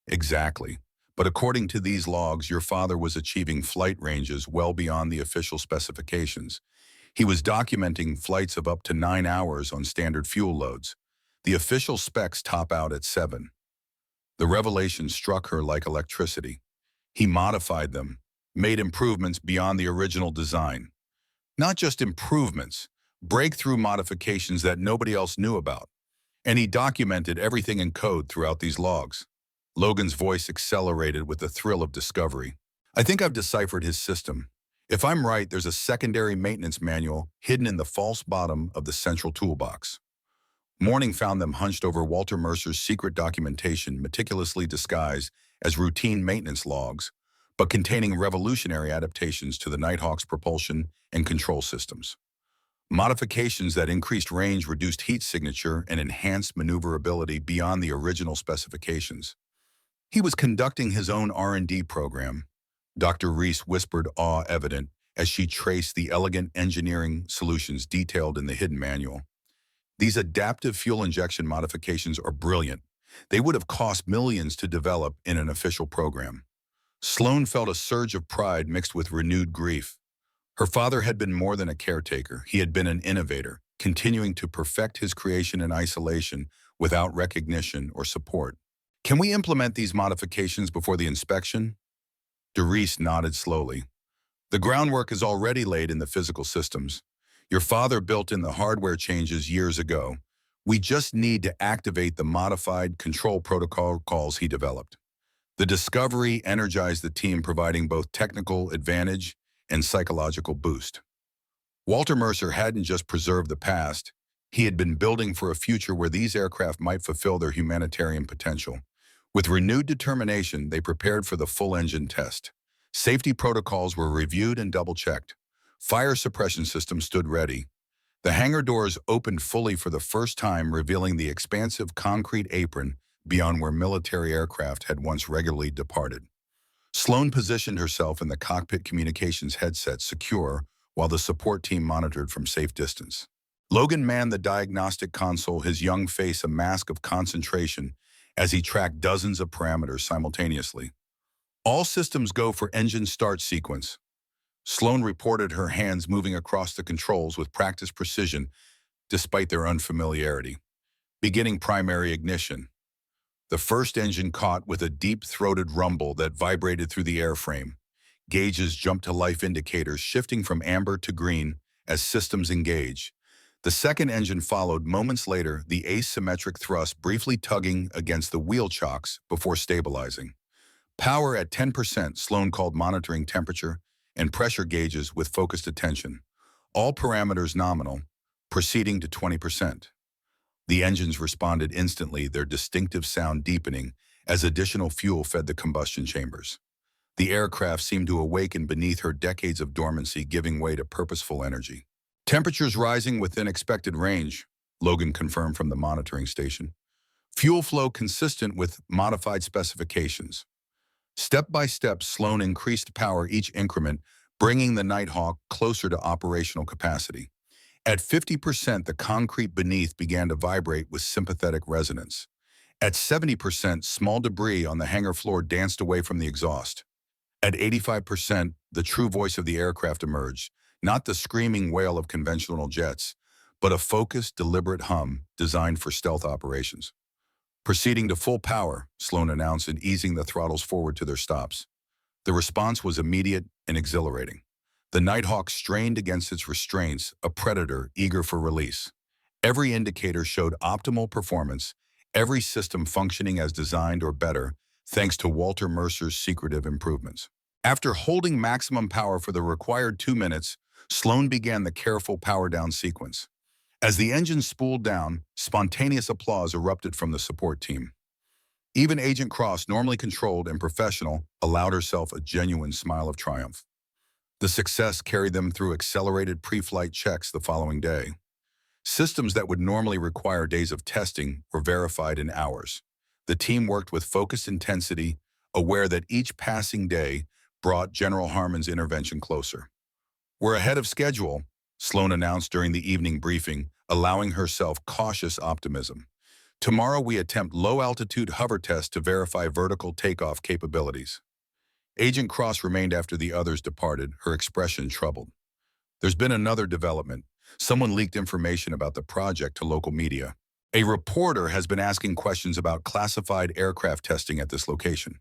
"Exactly. But according to these logs, your father was achieving flight ranges well beyond the official specifications. He was documenting flights of up to 9 hours on standard fuel loads. The official specs top out at 7. The revelation struck her like electricity. He modified them, made improvements beyond the original design. Not just improvements, breakthrough modifications that nobody else knew about. And he documented everything in code throughout these logs. Logan's voice accelerated with the thrill of discovery. "I think I've deciphered his system. If I'm right, there's a secondary maintenance manual hidden in the false bottom of the central toolbox. Morning found them hunched over Walter Mercer's secret documentation, meticulously disguised as routine maintenance logs, but containing revolutionary adaptations to the Nighthawk's propulsion and control systems. Modifications that increased range, reduced heat signature, and enhanced maneuverability beyond the original specifications. He was conducting his own R&D program. Dr. Reese whispered, awe evident, as she traced the elegant engineering solutions detailed in the hidden manual. These adaptive fuel injection modifications are brilliant. They would have cost millions to develop in an official program. Sloan felt a surge of pride mixed with renewed grief. Her father had been more than a caretaker. He had been an innovator, continuing to perfect his creation in isolation without recognition or support. Can we implement these modifications before the inspection? Doris nodded slowly. The groundwork is already laid in the physical systems. Your father built in the hardware changes years ago. We just need to activate the modified control protocols he developed. The discovery energized the team, providing both technical advantage and psychological boost. Walter Mercer hadn't just preserved the past, he had been building for a future where these aircraft might fulfill their humanitarian potential. With renewed determination, they prepared for the full engine test. Safety protocols were reviewed and double-checked. Fire suppression systems stood ready. The hangar doors opened fully for the first time, revealing the expansive concrete apron beyond where military aircraft had once regularly departed. Sloan positioned herself in the cockpit communications headset, secure, while the support team monitored from safe distance. Logan manned the diagnostic console, his young face a mask of concentration as he tracked dozens of parameters simultaneously. All systems go for engine start sequence. Sloan reported, her hands moving across the controls with practiced precision despite their unfamiliarity. Beginning primary ignition. The first engine caught with a deep-throated rumble that vibrated through the airframe. Gauges jumped to life, indicators shifting from amber to green as systems engage. The second engine followed moments later, the asymmetric thrust briefly tugging against the wheel chocks before stabilizing. Power at 10%, Sloan called, monitoring temperature and pressure gauges with focused attention. All parameters nominal, proceeding to 20%. The engines responded instantly, their distinctive sound deepening as additional fuel fed the combustion chambers. The aircraft seemed to awaken beneath her decades of dormancy, giving way to purposeful energy. Temperatures rising within expected range, Logan confirmed from the monitoring station. Fuel flow consistent with modified specifications. Step by step, Sloan increased power each increment, bringing the Nighthawk closer to operational capacity. At 50%, the concrete beneath began to vibrate with sympathetic resonance. At 70%, small debris on the hangar floor danced away from the exhaust. At 85%, the true voice of the aircraft emerged, not the screaming wail of conventional jets, but a focused, deliberate hum designed for stealth operations. Proceeding to full power, Sloan announced, and easing the throttles forward to their stops. The response was immediate and exhilarating. The Nighthawk strained against its restraints, a predator eager for release. Every indicator showed optimal performance, every system functioning as designed or better, thanks to Walter Mercer's secretive improvements. After holding maximum power for the required 2 minutes, Sloan began the careful power-down sequence. As the engine spooled down, spontaneous applause erupted from the support team. Even Agent Cross, normally controlled and professional, allowed herself a genuine smile of triumph. The success carried them through accelerated pre-flight checks the following day. Systems that would normally require days of testing were verified in hours. The team worked with focused intensity, aware that each passing day brought General Harmon's intervention closer. "We're ahead of schedule," Sloan announced during the evening briefing, allowing herself cautious optimism. "Tomorrow we attempt low-altitude hover tests to verify vertical takeoff capabilities." Agent Cross remained after the others departed, her expression troubled. "There's been another development. Someone leaked information about the project to local media. A reporter has been asking questions about classified aircraft testing at this location."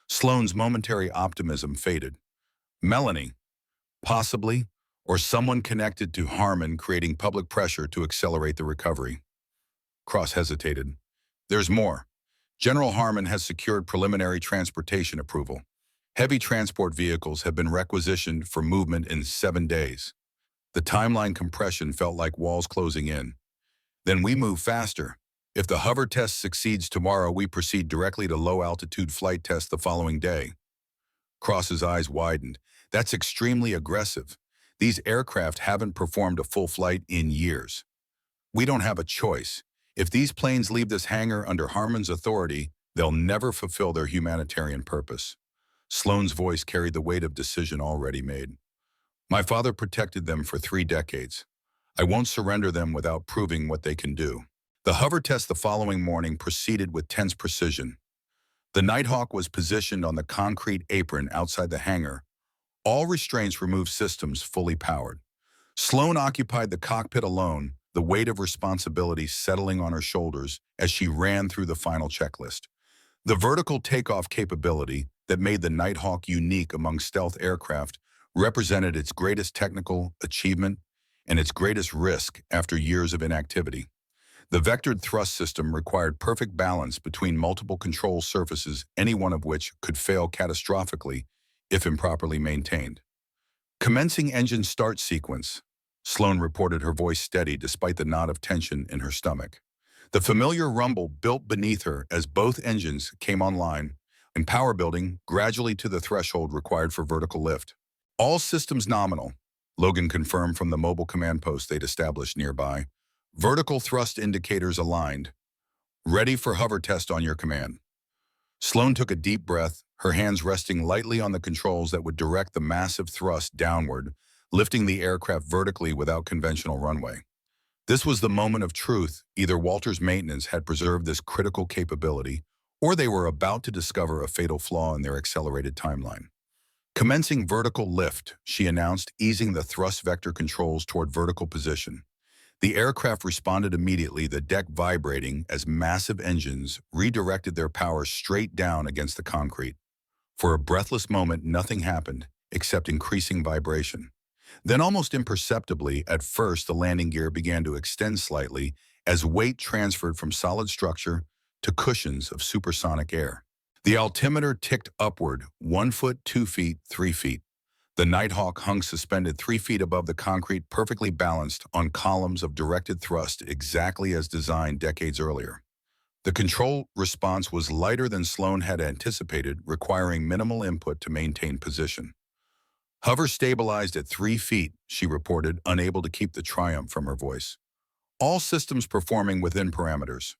Sloan's momentary optimism faded. Melanie, possibly, or someone connected to Harmon, creating public pressure to accelerate the recovery. Cross hesitated. "There's more. General Harmon has secured preliminary transportation approval. Heavy transport vehicles have been requisitioned for movement in 7 days. The timeline compression felt like walls closing in. Then we move faster. If the hover test succeeds tomorrow, we proceed directly to low-altitude flight test the following day. Cross's eyes widened. That's extremely aggressive. These aircraft haven't performed a full flight in years. We don't have a choice. If these planes leave this hangar under Harmon's authority, they'll never fulfill their humanitarian purpose. Sloane's voice carried the weight of decision already made. My father protected them for 3 decades. I won't surrender them without proving what they can do. The hover test the following morning proceeded with tense precision. The Nighthawk was positioned on the concrete apron outside the hangar, all restraints removed, systems fully powered. Sloane occupied the cockpit alone, the weight of responsibility settling on her shoulders as she ran through the final checklist. The vertical takeoff capability that made the Nighthawk unique among stealth aircraft represented its greatest technical achievement and its greatest risk after years of inactivity. The vectored thrust system required perfect balance between multiple control surfaces, any one of which could fail catastrophically if improperly maintained. Commencing engine start sequence. Sloane reported, her voice steady despite the knot of tension in her stomach. The familiar rumble built beneath her as both engines came online, and power building gradually to the threshold required for vertical lift. All systems nominal, Logan confirmed from the mobile command post they'd established nearby. Vertical thrust indicators aligned. Ready for hover test on your command. Sloane took a deep breath, her hands resting lightly on the controls that would direct the massive thrust downward, lifting the aircraft vertically without conventional runway. This was the moment of truth. Either Walter's maintenance had preserved this critical capability, or they were about to discover a fatal flaw in their accelerated timeline. Commencing vertical lift, she announced, easing the thrust vector controls toward vertical position. The aircraft responded immediately, the deck vibrating as massive engines redirected their power straight down against the concrete. For a breathless moment, nothing happened except increasing vibration. Then, almost imperceptibly, at first, the landing gear began to extend slightly as weight transferred from solid structure to cushions of supersonic air. The altimeter ticked upward, 1 foot, 2 feet, 3 feet. The Nighthawk hung suspended 3 feet above the concrete, perfectly balanced on columns of directed thrust exactly as designed decades earlier. The control response was lighter than Sloane had anticipated, requiring minimal input to maintain position. Hover stabilized at 3 feet, she reported, unable to keep the triumph from her voice. All systems performing within parameters.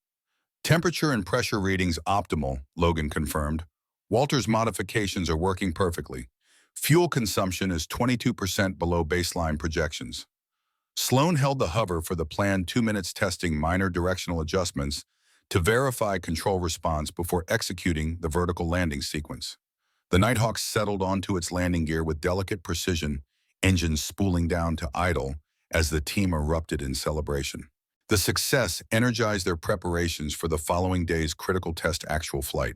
Temperature and pressure readings optimal, Logan confirmed. Walter's modifications are working perfectly. Fuel consumption is 22% below baseline projections. Sloane held the hover for the planned 2 minutes, testing minor directional adjustments to verify control response before executing the vertical landing sequence. The Nighthawk settled onto its landing gear with delicate precision, engines spooling down to idle as the team erupted in celebration. The success energized their preparations for the following day's critical test, actual flight.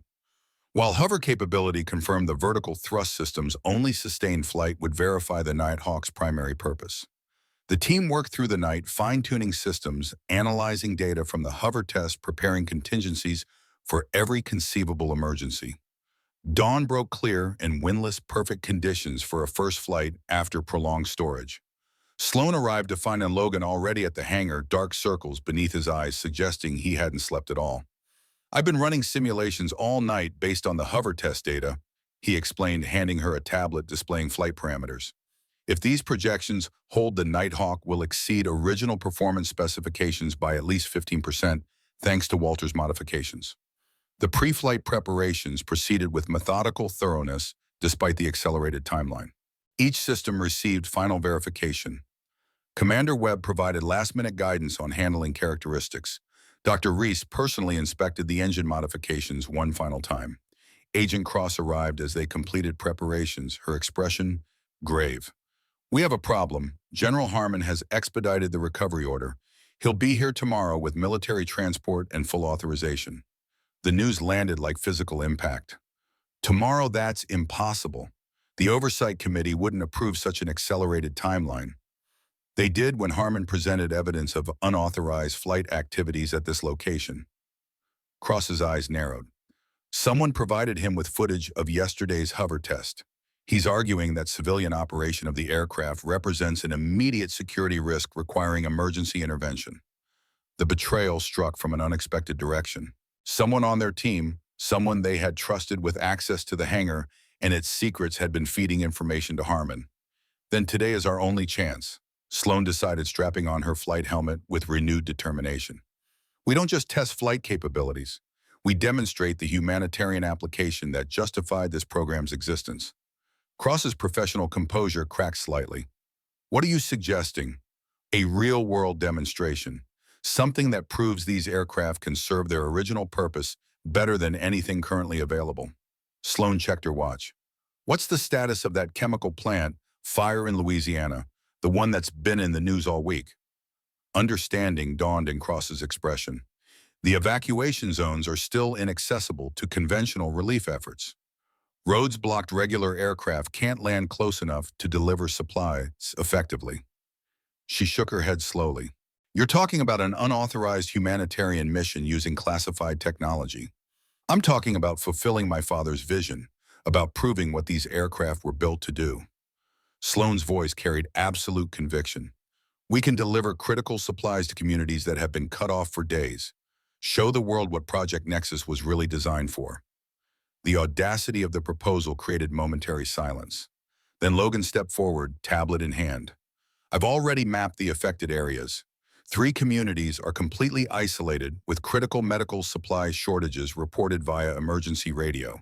While hover capability confirmed the vertical thrust system's only sustained flight would verify the Nighthawk's primary purpose. The team worked through the night, fine-tuning systems, analyzing data from the hover test, preparing contingencies for every conceivable emergency. Dawn broke clear in windless, perfect conditions for a first flight after prolonged storage. Sloane arrived to find Logan already at the hangar, dark circles beneath his eyes suggesting he hadn't slept at all. "I've been running simulations all night based on the hover test data," he explained, handing her a tablet displaying flight parameters. "If these projections hold, the Nighthawk will exceed original performance specifications by at least 15%, thanks to Walter's modifications." The pre-flight preparations proceeded with methodical thoroughness despite the accelerated timeline. Each system received final verification. Commander Webb provided last-minute guidance on handling characteristics. Dr. Reese personally inspected the engine modifications one final time. Agent Cross arrived as they completed preparations, her expression grave. "We have a problem. General Harmon has expedited the recovery order. He'll be here tomorrow with military transport and full authorization." The news landed like physical impact. "Tomorrow? That's impossible. The Oversight Committee wouldn't approve such an accelerated timeline." "They did when Harmon presented evidence of unauthorized flight activities at this location." Cross's eyes narrowed. Someone provided him with footage of yesterday's hover test. He's arguing that civilian operation of the aircraft represents an immediate security risk requiring emergency intervention. The betrayal struck from an unexpected direction. Someone on their team, someone they had trusted with access to the hangar and its secrets, had been feeding information to Harmon. Then today is our only chance, Sloan decided, strapping on her flight helmet with renewed determination. We don't just test flight capabilities. We demonstrate the humanitarian application that justified this program's existence. Cross's professional composure cracked slightly. What are you suggesting? A real-world demonstration. Something that proves these aircraft can serve their original purpose better than anything currently available. Sloan checked her watch. What's the status of that chemical plant, fire in Louisiana, the one that's been in the news all week? Understanding dawned in Cross's expression. The evacuation zones are still inaccessible to conventional relief efforts. Roads blocked, regular aircraft can't land close enough to deliver supplies effectively. She shook her head slowly. You're talking about an unauthorized humanitarian mission using classified technology. I'm talking about fulfilling my father's vision, about proving what these aircraft were built to do. Sloan's voice carried absolute conviction. We can deliver critical supplies to communities that have been cut off for days. Show the world what Project Nexus was really designed for. The audacity of the proposal created momentary silence. Then Logan stepped forward, tablet in hand. I've already mapped the affected areas. 3 communities are completely isolated, with critical medical supply shortages reported via emergency radio.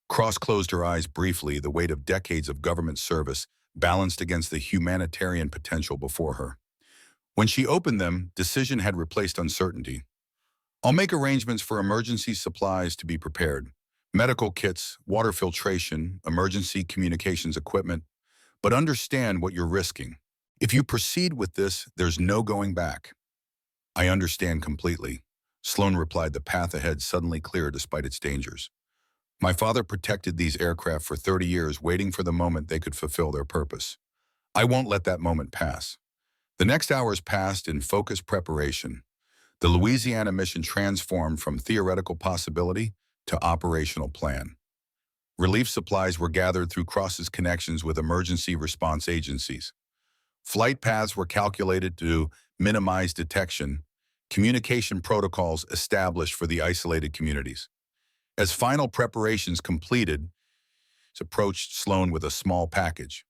Cross closed her eyes briefly, the weight of decades of government service balanced against the humanitarian potential before her. When she opened them, decision had replaced uncertainty. I'll make arrangements for emergency supplies to be prepared. Medical kits, water filtration, emergency communications equipment. But understand what you're risking. If you proceed with this, there's no going back. I understand completely, Sloan replied, the path ahead suddenly clear despite its dangers. My father protected these aircraft for 30 years, waiting for the moment they could fulfill their purpose. I won't let that moment pass. The next hours passed in focused preparation. The Louisiana mission transformed from theoretical possibility to operational plan. Relief supplies were gathered through Cross's connections with emergency response agencies. Flight paths were calculated to minimize detection, communication protocols established for the isolated communities. As final preparations completed, it approached Sloan with a small package.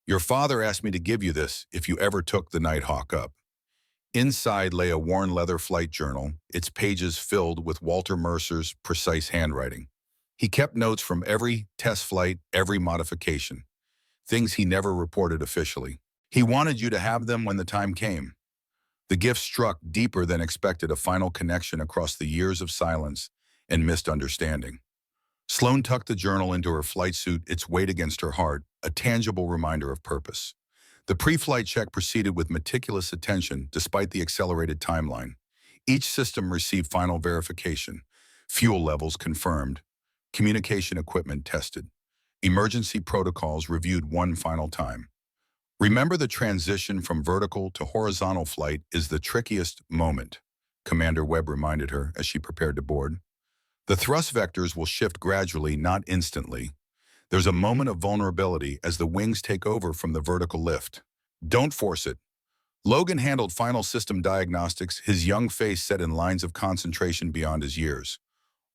Your father asked me to give you this if you ever took the Nighthawk up. Inside lay a worn leather flight journal, its pages filled with Walter Mercer's precise handwriting. He kept notes from every test flight, every modification, things he never reported officially. He wanted you to have them when the time came. The gift struck deeper than expected, a final connection across the years of silence and misunderstanding. Sloan tucked the journal into her flight suit, its weight against her heart, a tangible reminder of purpose. The pre-flight check proceeded with meticulous attention despite the accelerated timeline. Each system received final verification, fuel levels confirmed, communication equipment tested, emergency protocols reviewed one final time. Remember, the transition from vertical to horizontal flight is the trickiest moment, Commander Webb reminded her as she prepared to board. The thrust vectors will shift gradually, not instantly. There's a moment of vulnerability as the wings take over from the vertical lift. Don't force it. Logan handled final system diagnostics, his young face set in lines of concentration beyond his years.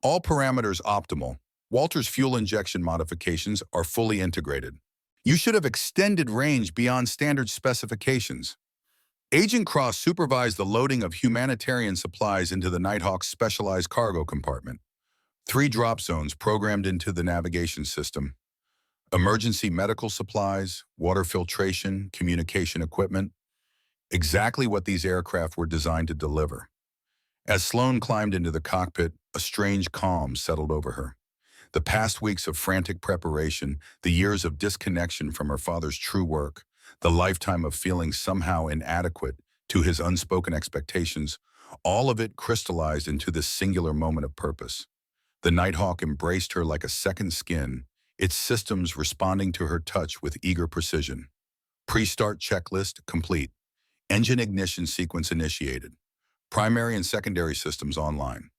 All parameters optimal. Walter's fuel injection modifications are fully integrated. You should have extended range beyond standard specifications. Agent Cross supervised the loading of humanitarian supplies into the Nighthawk's specialized cargo compartment. 3 drop zones programmed into the navigation system. Emergency medical supplies, water filtration, communication equipment. Exactly what these aircraft were designed to deliver. As Sloan climbed into the cockpit, a strange calm settled over her. The past weeks of frantic preparation, the years of disconnection from her father's true work, the lifetime of feeling somehow inadequate to his unspoken expectations, all of it crystallized into this singular moment of purpose. The Nighthawk embraced her like a second skin, its systems responding to her touch with eager precision. Pre-start checklist complete. Engine ignition sequence initiated. Primary and secondary systems online.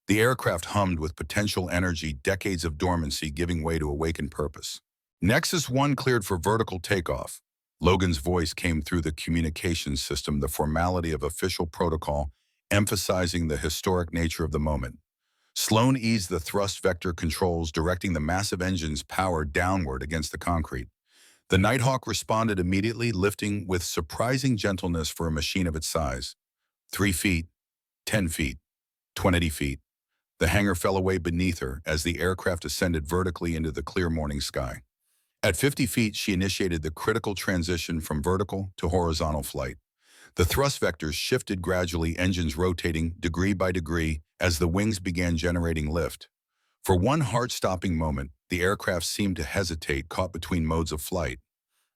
The aircraft hummed with potential energy, decades of dormancy giving way to awakened purpose. Nexus 1 cleared for vertical takeoff. Logan's voice came through the communications system, the formality of official protocol, emphasizing the historic nature of the moment. Sloan eased the thrust vector controls, directing the massive engine's power downward against the concrete. The Nighthawk responded immediately, lifting with surprising gentleness for a machine of its size. 3 feet, 10 feet, 20 feet. The hangar fell away beneath her as the aircraft ascended vertically into the clear morning sky. At 50 feet, she initiated the critical transition from vertical to horizontal flight. The thrust vectors shifted gradually, engines rotating degree by degree as the wings began generating lift. For one heart-stopping moment, the aircraft seemed to hesitate, caught between modes of flight.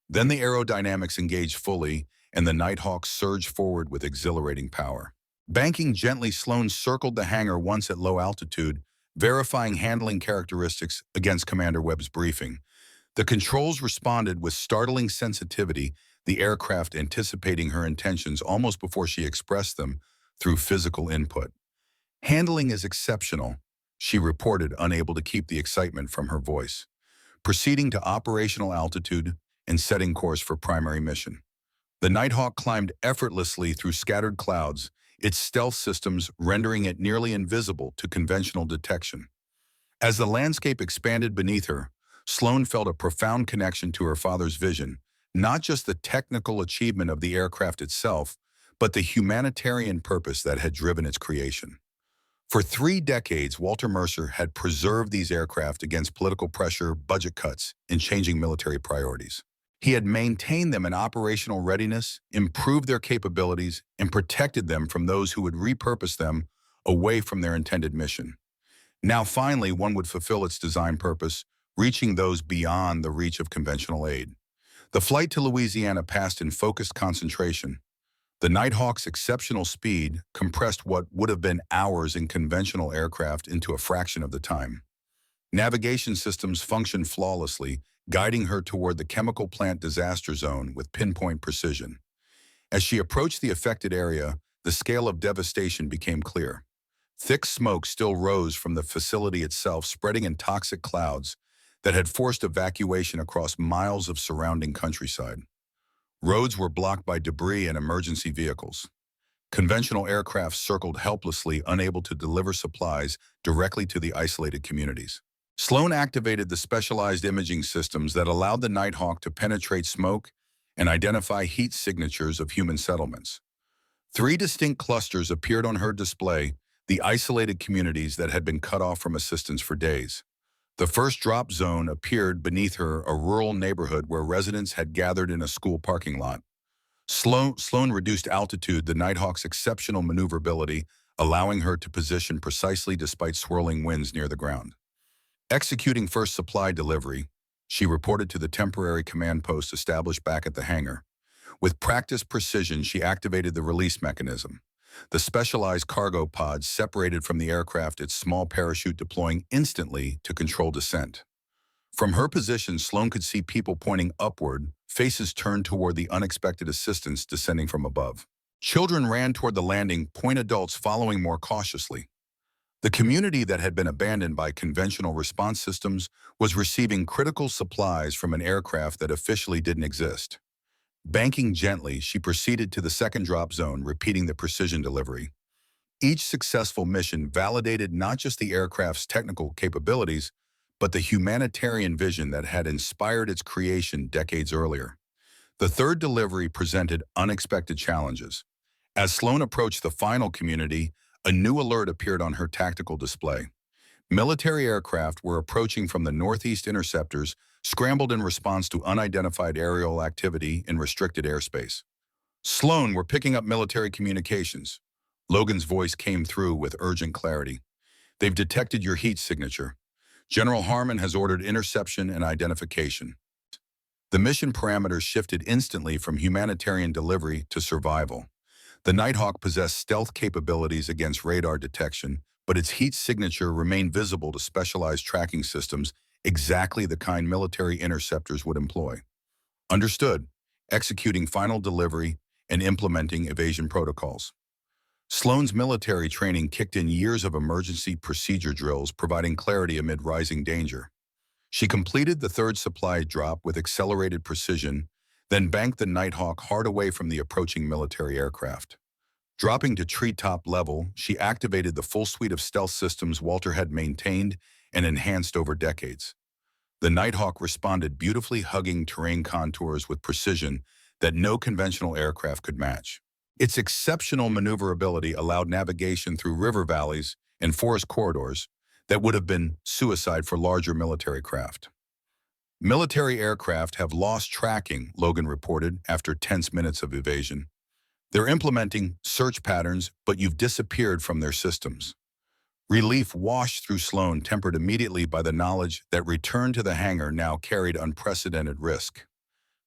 Then the aerodynamics engaged fully, and the Nighthawk surged forward with exhilarating power. Banking gently, Sloan circled the hangar once at low altitude, verifying handling characteristics against Commander Webb's briefing. The controls responded with startling sensitivity, the aircraft anticipating her intentions almost before she expressed them through physical input. "Handling is exceptional," she reported, unable to keep the excitement from her voice. Proceeding to operational altitude and setting course for primary mission. The Nighthawk climbed effortlessly through scattered clouds, its stealth systems rendering it nearly invisible to conventional detection. As the landscape expanded beneath her, Sloan felt a profound connection to her father's vision, not just the technical achievement of the aircraft itself, but the humanitarian purpose that had driven its creation. For 3 decades, Walter Mercer had preserved these aircraft against political pressure, budget cuts, and changing military priorities. He had maintained them in operational readiness, improved their capabilities, and protected them from those who would repurpose them away from their intended mission. Now finally, one would fulfill its design purpose, reaching those beyond the reach of conventional aid. The flight to Louisiana passed in focused concentration. The Nighthawk's exceptional speed compressed what would have been hours in conventional aircraft into a fraction of the time. Navigation systems functioned flawlessly, guiding her toward the chemical plant disaster zone with pinpoint precision. As she approached the affected area, the scale of devastation became clear. Thick smoke still rose from the facility itself, spreading in toxic clouds that had forced evacuation across miles of surrounding countryside. Roads were blocked by debris and emergency vehicles. Conventional aircraft circled helplessly, unable to deliver supplies directly to the isolated communities. Sloan activated the specialized imaging systems that allowed the Nighthawk to penetrate smoke and identify heat signatures of human settlements. 3 distinct clusters appeared on her display, the isolated communities that had been cut off from assistance for days. The first drop zone appeared beneath her, a rural neighborhood where residents had gathered in a school parking lot. Sloan reduced altitude, the Nighthawk's exceptional maneuverability, allowing her to position precisely despite swirling winds near the ground. Executing first supply delivery, she reported to the temporary command post established back at the hangar. With practiced precision, she activated the release mechanism. The specialized cargo pod separated from the aircraft, its small parachute deploying instantly to control descent. From her position, Sloan could see people pointing upward, faces turned toward the unexpected assistance descending from above. Children ran toward the landing point, adults following more cautiously. The community that had been abandoned by conventional response systems was receiving critical supplies from an aircraft that officially didn't exist. Banking gently, she proceeded to the second drop zone, repeating the precision delivery. Each successful mission validated not just the aircraft's technical capabilities, but the humanitarian vision that had inspired its creation decades earlier. The third delivery presented unexpected challenges. As Sloan approached the final community, a new alert appeared on her tactical display. Military aircraft were approaching from the northeast. Interceptors scrambled in response to unidentified aerial activity in restricted airspace. "Sloan, we're picking up military communications." Logan's voice came through with urgent clarity. "They've detected your heat signature. General Harmon has ordered interception and identification." The mission parameters shifted instantly from humanitarian delivery to survival. The Nighthawk possessed stealth capabilities against radar detection, but its heat signature remained visible to specialized tracking systems, exactly the kind military interceptors would employ. "Understood. Executing final delivery and implementing evasion protocols." Sloan's military training kicked in years of emergency procedure drills, providing clarity amid rising danger. She completed the third supply drop with accelerated precision, then banked the Nighthawk hard away from the approaching military aircraft. Dropping to treetop level, she activated the full suite of stealth systems Walter had maintained and enhanced over decades. The Nighthawk responded beautifully, hugging terrain contours with precision that no conventional aircraft could match. Its exceptional maneuverability allowed navigation through river valleys and forest corridors that would have been suicide for larger military craft. Military aircraft have lost tracking, Logan reported after tense minutes of evasion. They're implementing search patterns, but you've disappeared from their systems. Relief washed through Sloan, tempered immediately by the knowledge that return to the hangar now carried unprecedented risk.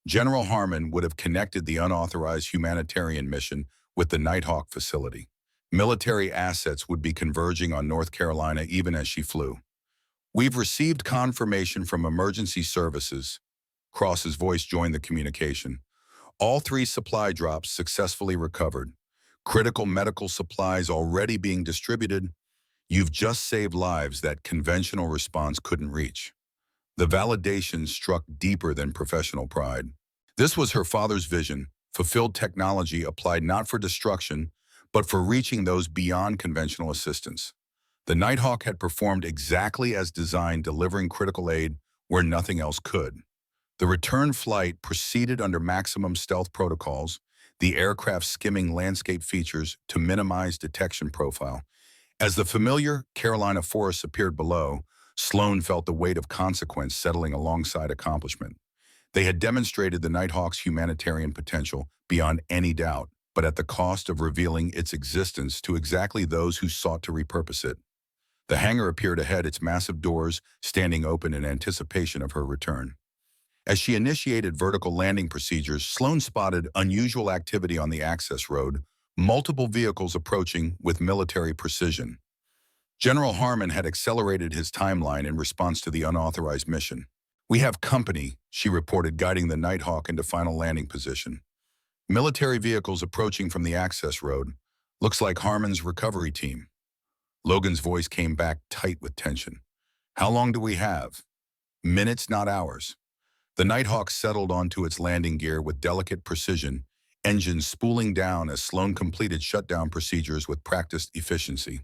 General Harmon would have connected the unauthorized humanitarian mission with the Nighthawk facility. Military assets would be converging on North Carolina even as she flew. "We've received confirmation from emergency services." Cross's voice joined the communication. "All three supply drops successfully recovered. Critical medical supplies already being distributed. You've just saved lives that conventional response couldn't reach." The validation struck deeper than professional pride. This was her father's vision, fulfilled technology applied not for destruction, but for reaching those beyond conventional assistance. The Nighthawk had performed exactly as designed, delivering critical aid where nothing else could. The return flight proceeded under maximum stealth protocols, the aircraft skimming landscape features to minimize detection profile. As the familiar Carolina forests appeared below, Sloan felt the weight of consequence settling alongside accomplishment. They had demonstrated the Nighthawk's humanitarian potential beyond any doubt, but at the cost of revealing its existence to exactly those who sought to repurpose it. The hangar appeared ahead, its massive doors standing open in anticipation of her return. As she initiated vertical landing procedures, Sloan spotted unusual activity on the access road, multiple vehicles approaching with military precision. General Harmon had accelerated his timeline in response to the unauthorized mission. "We have company," she reported, guiding the Nighthawk into final landing position. "Military vehicles approaching from the access road. Looks like Harmon's recovery team." Logan's voice came back tight with tension. "How long do we have?" "Minutes, not hours." The Nighthawk settled onto its landing gear with delicate precision, engines spooling down as Sloan completed shutdown procedures with practiced efficiency.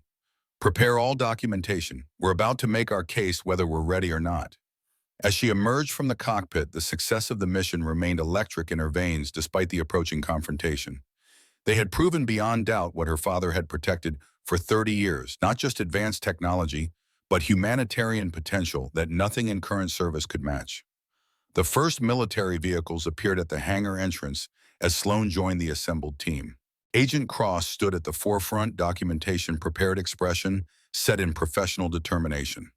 "Prepare all documentation. We're about to make our case whether we're ready or not." As she emerged from the cockpit, the success of the mission remained electric in her veins despite the approaching confrontation. They had proven beyond doubt what her father had protected for 30 years, not just advanced technology, but humanitarian potential that nothing in current service could match. The first military vehicles appeared at the hangar entrance as Sloan joined the assembled team. Agent Cross stood at the forefront, documentation prepared, expression set in professional determination.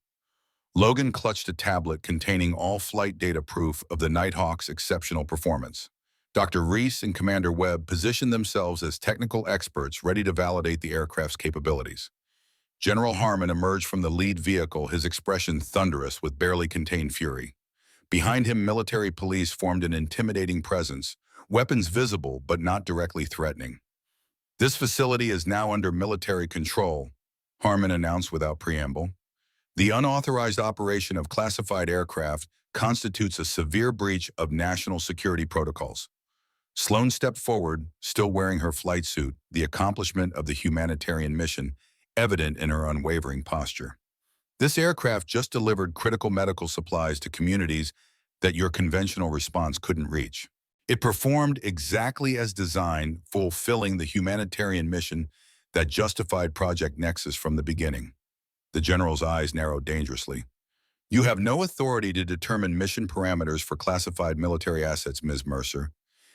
Logan clutched a tablet containing all flight data proof of the Nighthawk's exceptional performance. Dr. Reese and Commander Webb positioned themselves as technical experts ready to validate the aircraft's capabilities. General Harmon emerged from the lead vehicle, his expression thunderous with barely contained fury. Behind him, military police formed an intimidating presence, weapons visible but not directly threatening. "This facility is now under military control," Harmon announced without preamble. "The unauthorized operation of classified aircraft constitutes a severe breach of national security protocols." Sloan stepped forward, still wearing her flight suit, the accomplishment of the humanitarian mission evident in her unwavering posture. "This aircraft just delivered critical medical supplies to communities that your conventional response couldn't reach. It performed exactly as designed, fulfilling the humanitarian mission that justified Project Nexus from the beginning." The general's eyes narrowed dangerously. "You have no authority to determine mission parameters for classified military assets, Ms. Mercer.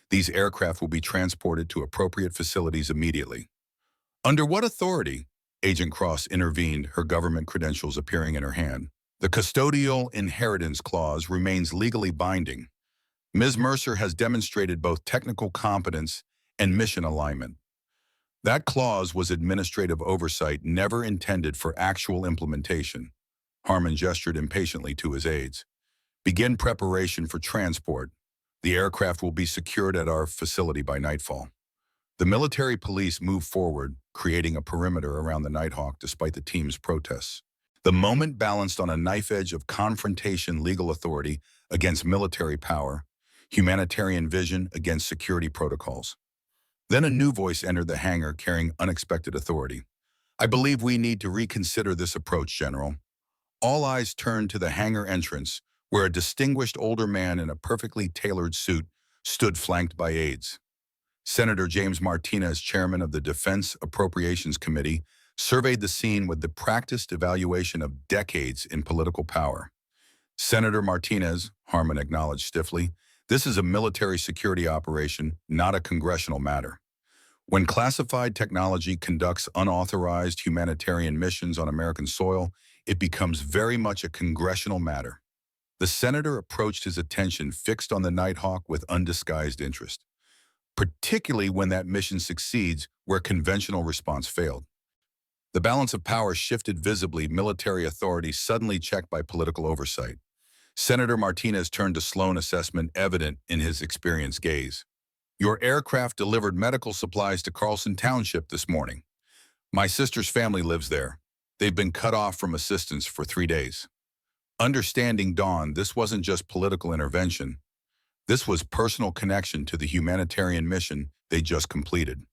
These aircraft will be transported to appropriate facilities immediately." "Under what authority?" Agent Cross intervened, her government credentials appearing in her hand. "The custodial inheritance clause remains legally binding. Ms. Mercer has demonstrated both technical competence and mission alignment. That clause was administrative oversight, never intended for actual implementation." Harmon gestured impatiently to his aides. "Begin preparation for transport. The aircraft will be secured at our facility by nightfall." The military police moved forward, creating a perimeter around the Nighthawk despite the team's protests. The moment balanced on a knife edge of confrontation legal authority against military power, humanitarian vision against security protocols. Then a new voice entered the hangar carrying unexpected authority. I believe we need to reconsider this approach, General. All eyes turned to the hangar entrance, where a distinguished older man in a perfectly tailored suit stood flanked by aides. Senator James Martinez, chairman of the Defense Appropriations Committee, surveyed the scene with the practiced evaluation of decades in political power. Senator Martinez, Harmon acknowledged stiffly, this is a military security operation, not a congressional matter. When classified technology conducts unauthorized humanitarian missions on American soil, it becomes very much a congressional matter. The senator approached his attention fixed on the Nighthawk with undisguised interest, particularly when that mission succeeds where conventional response failed. The balance of power shifted visibly, military authority suddenly checked by political oversight. Senator Martinez turned to Sloan, assessment evident in his experienced gaze. Your aircraft delivered medical supplies to Carlson Township this morning. My sister's family lives there. They've been cut off from assistance for 3 days. Understanding dawned, this wasn't just political intervention. This was personal connection to the humanitarian mission they just completed.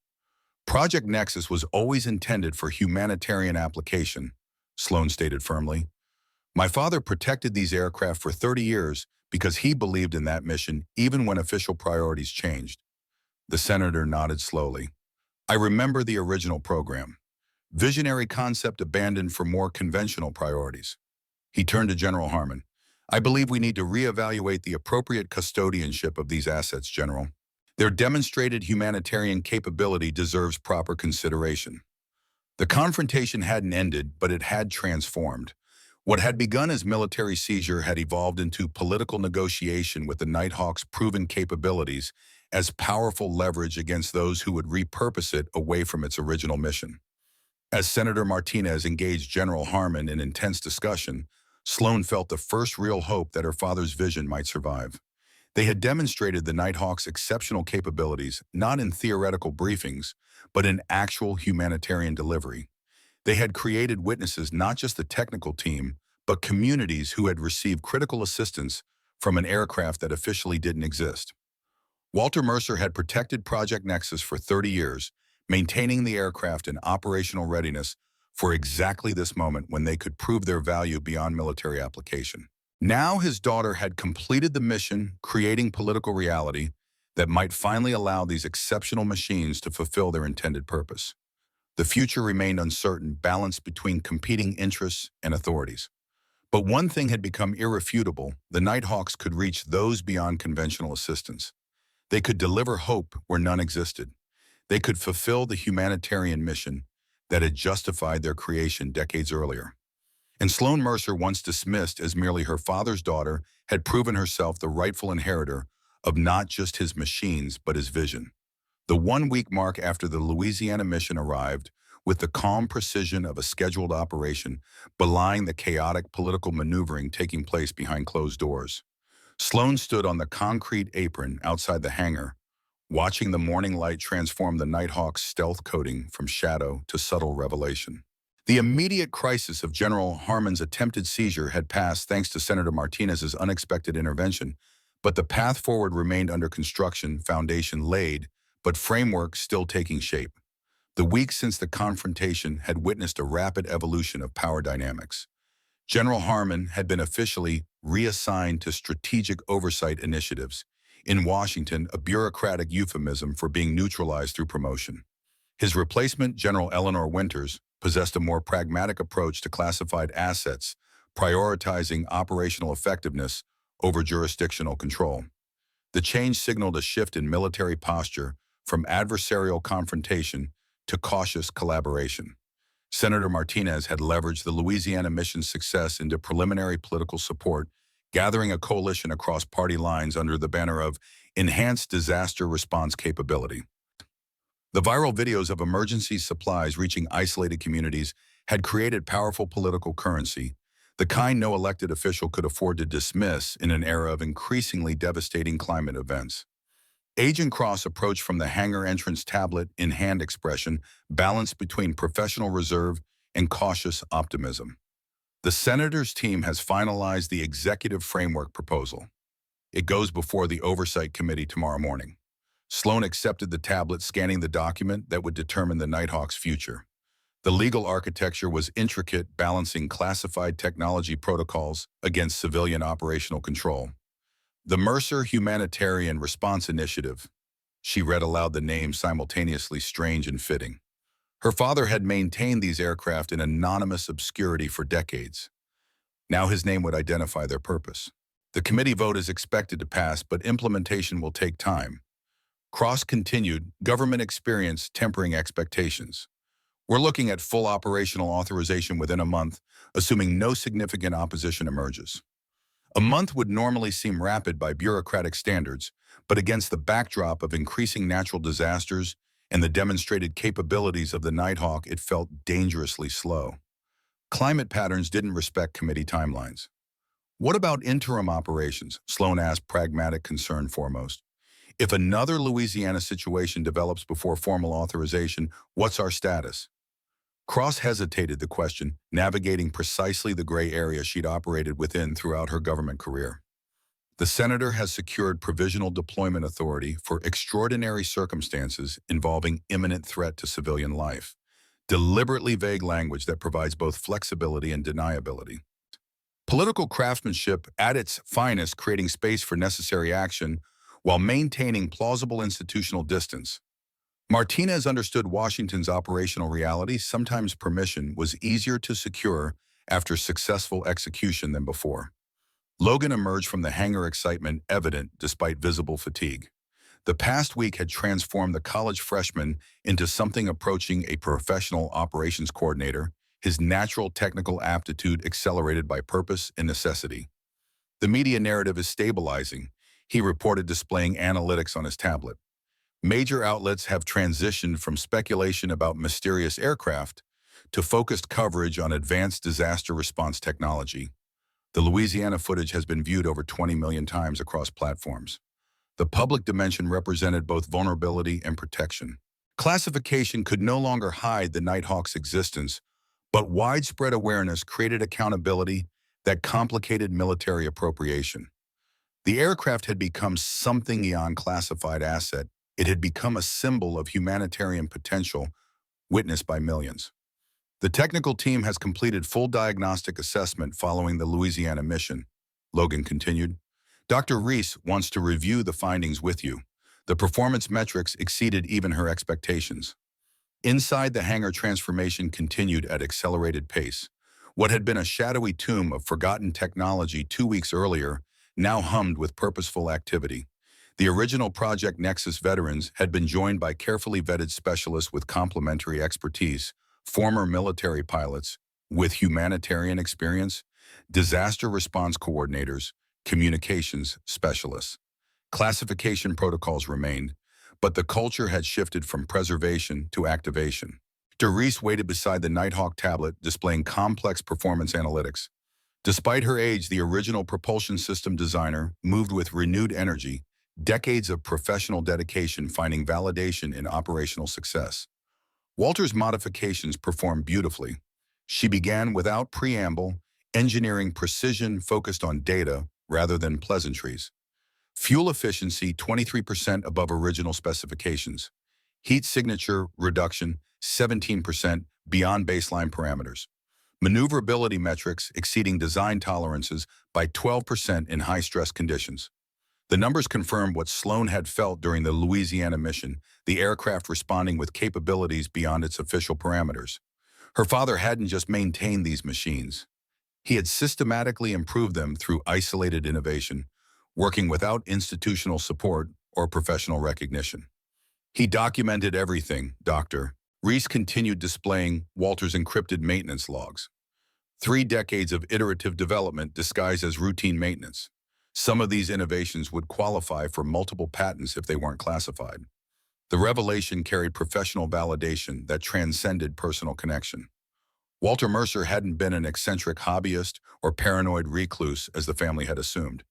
Project Nexus was always intended for humanitarian application, Sloan stated firmly. My father protected these aircraft for 30 years because he believed in that mission even when official priorities changed. The senator nodded slowly. I remember the original program. Visionary concept abandoned for more conventional priorities. He turned to General Harmon. I believe we need to reevaluate the appropriate custodianship of these assets, General. Their demonstrated humanitarian capability deserves proper consideration. The confrontation hadn't ended, but it had transformed. What had begun as military seizure had evolved into political negotiation with the Nighthawk's proven capabilities as powerful leverage against those who would repurpose it away from its original mission. As Senator Martinez engaged General Harmon in intense discussion, Sloan felt the first real hope that her father's vision might survive. They had demonstrated the Nighthawk's exceptional capabilities not in theoretical briefings, but in actual humanitarian delivery. They had created witnesses, not just the technical team, but communities who had received critical assistance from an aircraft that officially didn't exist. Walter Mercer had protected Project Nexus for 30 years, maintaining the aircraft in operational readiness for exactly this moment when they could prove their value beyond military application. Now his daughter had completed the mission, creating political reality that might finally allow these exceptional machines to fulfill their intended purpose. The future remained uncertain, balanced between competing interests and authorities. But one thing had become irrefutable: the Nighthawks could reach those beyond conventional assistance. They could deliver hope where none existed. They could fulfill the humanitarian mission that had justified their creation decades earlier. And Sloan Mercer, once dismissed as merely her father's daughter, had proven herself the rightful inheritor of not just his machines, but his vision. The 1-week mark after the Louisiana mission arrived, with the calm precision of a scheduled operation, belying the chaotic political maneuvering taking place behind closed doors. Sloan stood on the concrete apron outside the hangar, watching the morning light transform the Nighthawk's stealth coating from shadow to subtle revelation. The immediate crisis of General Harmon's attempted seizure had passed thanks to Senator Martinez's unexpected intervention, but the path forward remained under construction, foundation laid, but framework still taking shape. The weeks since the confrontation had witnessed a rapid evolution of power dynamics. General Harmon had been officially reassigned to strategic oversight initiatives, in Washington a bureaucratic euphemism for being neutralized through promotion. His replacement, General Eleanor Winters, possessed a more pragmatic approach to classified assets, prioritizing operational effectiveness over jurisdictional control. The change signaled a shift in military posture from adversarial confrontation to cautious collaboration. Senator Martinez had leveraged the Louisiana mission's success into preliminary political support, gathering a coalition across party lines under the banner of Enhanced Disaster Response Capability. The viral videos of emergency supplies reaching isolated communities had created powerful political currency, the kind no elected official could afford to dismiss in an era of increasingly devastating climate events. Agent Cross approached from the hangar entrance, tablet in hand, expression balanced between professional reserve and cautious optimism. The senator's team has finalized the executive framework proposal. It goes before the Oversight Committee tomorrow morning. Sloan accepted the tablet, scanning the document that would determine the Nighthawk's future. The legal architecture was intricate, balancing classified technology protocols against civilian operational control. The Mercer Humanitarian Response Initiative. She read aloud the name, simultaneously strange and fitting. Her father had maintained these aircraft in anonymous obscurity for decades. Now his name would identify their purpose. The committee vote is expected to pass, but implementation will take time. Cross continued, government experience tempering expectations. We're looking at full operational authorization within a month, assuming no significant opposition emerges. A month would normally seem rapid by bureaucratic standards, but against the backdrop of increasing natural disasters and the demonstrated capabilities of the Nighthawk, it felt dangerously slow. Climate patterns didn't respect committee timelines. What about interim operations? Sloan asked, pragmatic concern foremost. If another Louisiana situation develops before formal authorization, what's our status? Cross hesitated the question, navigating precisely the gray area she'd operated within throughout her government career. The senator has secured provisional deployment authority for extraordinary circumstances involving imminent threat to civilian life. Deliberately vague language that provides both flexibility and deniability. Political craftsmanship at its finest, creating space for necessary action while maintaining plausible institutional distance. Martinez understood Washington's operational reality. Sometimes permission was easier to secure after successful execution than before. Logan emerged from the hangar, excitement evident despite visible fatigue. The past week had transformed the college freshman into something approaching a professional operations coordinator, his natural technical aptitude accelerated by purpose and necessity. The media narrative is stabilizing, he reported, displaying analytics on his tablet. Major outlets have transitioned from speculation about mysterious aircraft to focused coverage on advanced disaster response technology. The Louisiana footage has been viewed over 20 million times across platforms. The public dimension represented both vulnerability and protection. Classification could no longer hide the Nighthawk's existence, but widespread awareness created accountability that complicated military appropriation. The aircraft had become something beyond classified asset. It had become a symbol of humanitarian potential, witnessed by millions. The technical team has completed full diagnostic assessment following the Louisiana mission, Logan continued. Dr. Reese wants to review the findings with you. The performance metrics exceeded even her expectations. Inside the hangar, transformation continued at accelerated pace. What had been a shadowy tomb of forgotten technology 2 weeks earlier now hummed with purposeful activity. The original Project Nexus veterans had been joined by carefully vetted specialists with complementary expertise, former military pilots with humanitarian experience, disaster response coordinators, communications specialists. Classification protocols remained, but the culture had shifted from preservation to activation. Dr. Reese waited beside the Nighthawk tablet, displaying complex performance analytics. Despite her age, the original propulsion system designer moved with renewed energy, decades of professional dedication finding validation in operational success. Walter's modifications performed beautifully. She began without preamble, engineering precision focused on data rather than pleasantries. Fuel efficiency 23% above original specifications. Heat signature reduction 17% beyond baseline parameters. Maneuverability metrics exceeding design tolerances by 12% in high-stress conditions. The numbers confirmed what Sloan had felt during the Louisiana mission, the aircraft responding with capabilities beyond its official parameters. Her father hadn't just maintained these machines. He had systematically improved them through isolated innovation, working without institutional support or professional recognition. He documented everything, Dr. Reese continued, displaying Walter's encrypted maintenance logs. 3 decades of iterative development disguised as routine maintenance. Some of these innovations would qualify for multiple patents if they weren't classified. The revelation carried professional validation that transcended personal connection. Walter Mercer hadn't been an eccentric hobbyist or paranoid recluse as the family had assumed.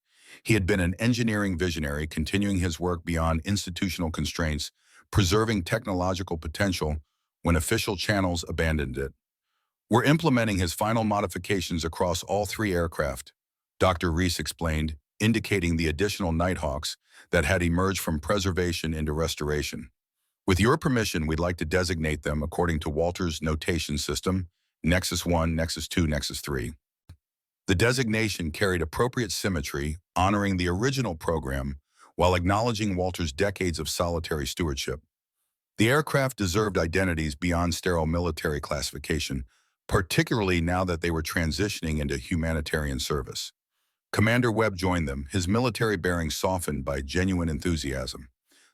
He had been an engineering visionary, continuing his work beyond institutional constraints, preserving technological potential when official channels abandoned it. We're implementing his final modifications across all three aircraft, Dr. Reese explained, indicating the additional Nighthawks that had emerged from preservation into restoration. With your permission, we'd like to designate them according to Walter's notation system, Nexus 1, Nexus 2, Nexus 3. The designation carried appropriate symmetry, honoring the original program while acknowledging Walter's decades of solitary stewardship. The aircraft deserved identities beyond sterile military classification, particularly now that they were transitioning into humanitarian service. Commander Webb joined them, his military bearing softened by genuine enthusiasm.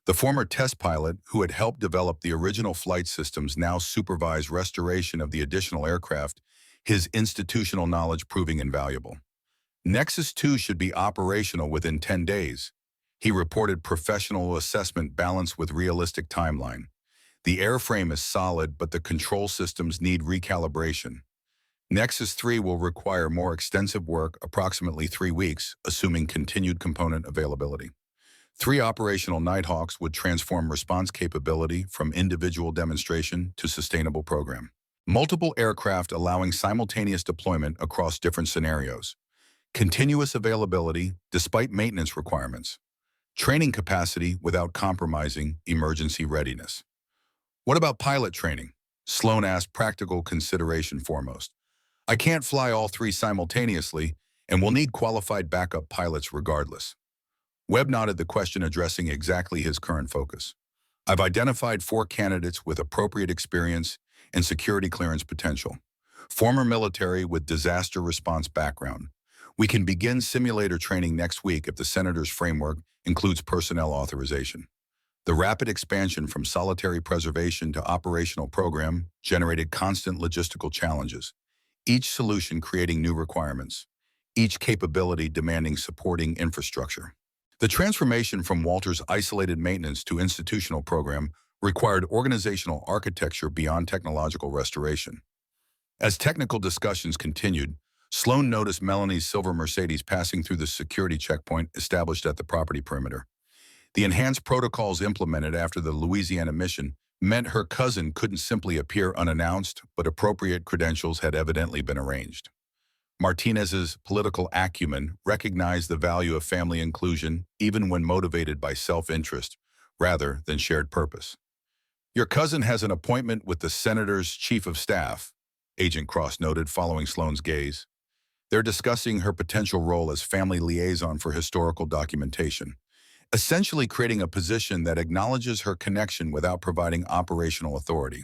The former test pilot, who had helped develop the original flight systems, now supervised restoration of the additional aircraft, his institutional knowledge proving invaluable. Nexus 2 should be operational within 10 days. He reported professional assessment balanced with realistic timeline. The airframe is solid, but the control systems need recalibration. Nexus 3 will require more extensive work, approximately 3 weeks, assuming continued component availability. 3 operational Nighthawks would transform response capability from individual demonstration to sustainable program. Multiple aircraft allowing simultaneous deployment across different scenarios. Continuous availability despite maintenance requirements. Training capacity without compromising emergency readiness. What about pilot training? Sloan asked, practical consideration foremost. I can't fly all 3 simultaneously, and we'll need qualified backup pilots regardless. Webb nodded, the question addressing exactly his current focus. I've identified 4 candidates with appropriate experience and security clearance potential. Former military with disaster response background. We can begin simulator training next week if the Senator's framework includes personnel authorization. The rapid expansion from solitary preservation to operational program generated constant logistical challenges, each solution creating new requirements, each capability demanding supporting infrastructure. The transformation from Walter's isolated maintenance to institutional program required organizational architecture beyond technological restoration. As technical discussions continued, Sloan noticed Melanie's silver Mercedes passing through the security checkpoint established at the property perimeter. The enhanced protocols implemented after the Louisiana mission meant her cousin couldn't simply appear unannounced, but appropriate credentials had evidently been arranged. Martinez's political acumen recognized the value of family inclusion even when motivated by self-interest rather than shared purpose. Your cousin has an appointment with the Senator's Chief of Staff, Agent Cross noted, following Sloan's gaze. They're discussing her potential role as family liaison for historical documentation, essentially creating a position that acknowledges her connection without providing operational authority.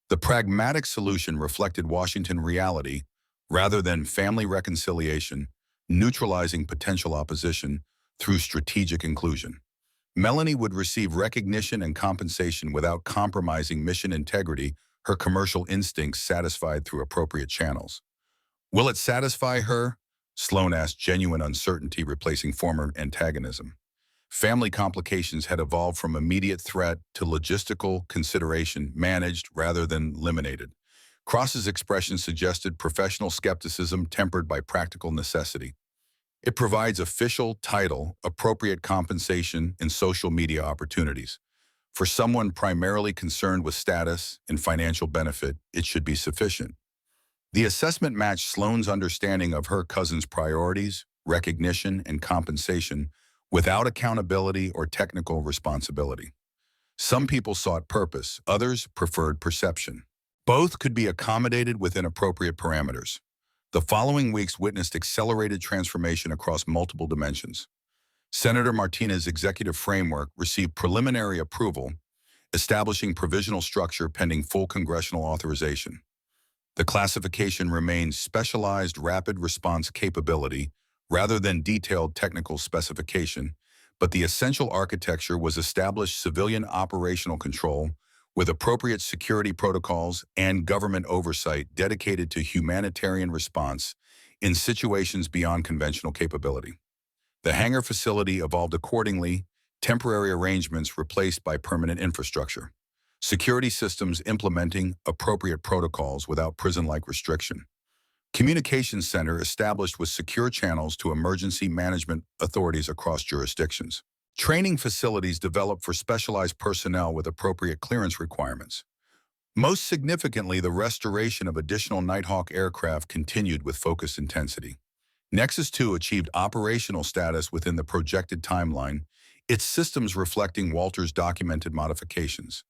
The pragmatic solution reflected Washington reality rather than family reconciliation, neutralizing potential opposition through strategic inclusion. Melanie would receive recognition and compensation without compromising mission integrity, her commercial instincts satisfied through appropriate channels. Will it satisfy her? Sloan asked, genuine uncertainty replacing former antagonism. Family complications had evolved from immediate threat to logistical consideration, managed rather than eliminated. Cross's expression suggested professional skepticism tempered by practical necessity. It provides official title, appropriate compensation, and social media opportunities. For someone primarily concerned with status and financial benefit, it should be sufficient. The assessment matched Sloan's understanding of her cousin's priorities, recognition, and compensation without accountability or technical responsibility. Some people sought purpose, others preferred perception. Both could be accommodated within appropriate parameters. The following weeks witnessed accelerated transformation across multiple dimensions. Senator Martinez's executive framework received preliminary approval, establishing provisional structure pending full congressional authorization. The classification remains specialized rapid response capability rather than detailed technical specification, but the essential architecture was established civilian operational control with appropriate security protocols and government oversight dedicated to humanitarian response in situations beyond conventional capability. The hangar facility evolved accordingly, temporary arrangements replaced by permanent infrastructure, security systems implementing appropriate protocols without prison-like restriction. Communications center established with secure channels to emergency management authorities across jurisdictions. Training facilities developed for specialized personnel with appropriate clearance requirements. Most significantly, the restoration of additional Nighthawk aircraft continued with focused intensity. Nexus 2 achieved operational status within the projected timeline, its systems reflecting Walter's documented modifications.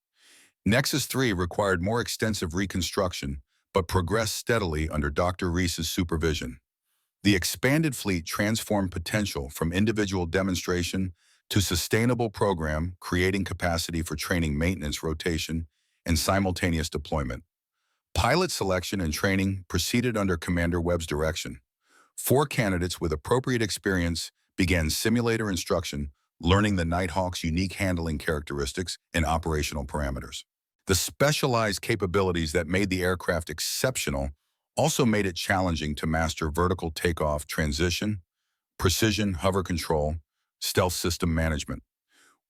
Nexus 3 required more extensive reconstruction, but progressed steadily under Dr. Reese's supervision. The expanded fleet transformed potential from individual demonstration to sustainable program, creating capacity for training, maintenance, rotation, and simultaneous deployment. Pilot selection and training proceeded under Commander Webb's direction. 4 candidates with appropriate experience began simulator instruction, learning the Nighthawk's unique handling characteristics and operational parameters. The specialized capabilities that made the aircraft exceptional also made it challenging to master vertical takeoff transition, precision hover control, stealth system management.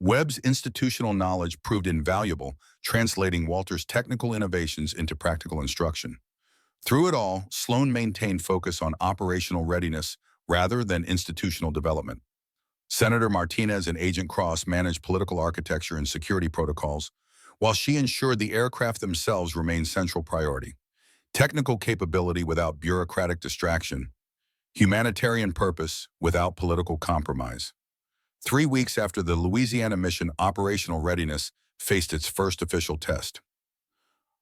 Webb's institutional knowledge proved invaluable, translating Walter's technical innovations into practical instruction. Through it all, Sloan maintained focus on operational readiness rather than institutional development. Senator Martinez and Agent Cross managed political architecture and security protocols, while she ensured the aircraft themselves remained central priority. Technical capability without bureaucratic distraction. Humanitarian purpose without political compromise. 3 weeks after the Louisiana mission, operational readiness faced its first official test.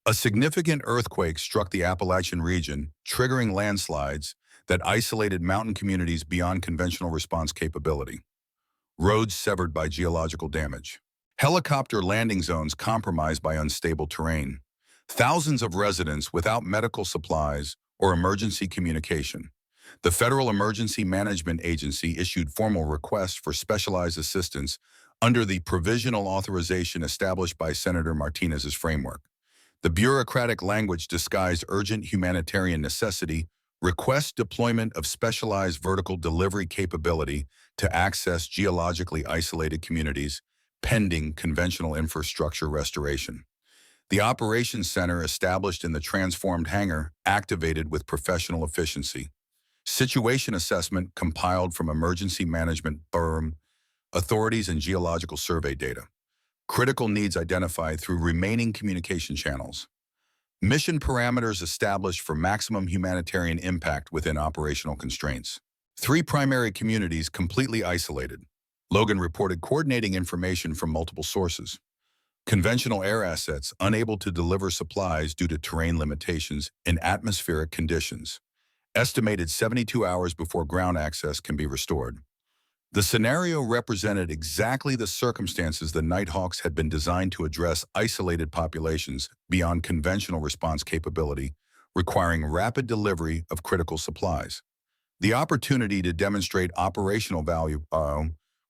A significant earthquake struck the Appalachian region, triggering landslides that isolated mountain communities beyond conventional response capability. Roads severed by geological damage. Helicopter landing zones compromised by unstable terrain. Thousands of residents without medical supplies or emergency communication. The Federal Emergency Management Agency issued formal requests for specialized assistance under the provisional authorization established by Senator Martinez's framework. The bureaucratic language disguised urgent humanitarian necessity, request deployment of specialized vertical delivery capability to access geologically isolated communities, pending conventional infrastructure restoration. The operations center established in the transformed hangar activated with professional efficiency. Situation assessment compiled from emergency management authorities and geological survey data. Critical needs identified through remaining communication channels. Mission parameters established for maximum humanitarian impact within operational constraints. 3 primary communities completely isolated. Logan reported coordinating information from multiple sources. Conventional air assets unable to deliver supplies due to terrain limitations and atmospheric conditions. Estimated 72 hours before ground access can be restored. The scenario represented exactly the circumstances the Nighthawks had been designed to address: isolated populations beyond conventional response capability, requiring rapid delivery of critical supplies. The opportunity to demonstrate operational value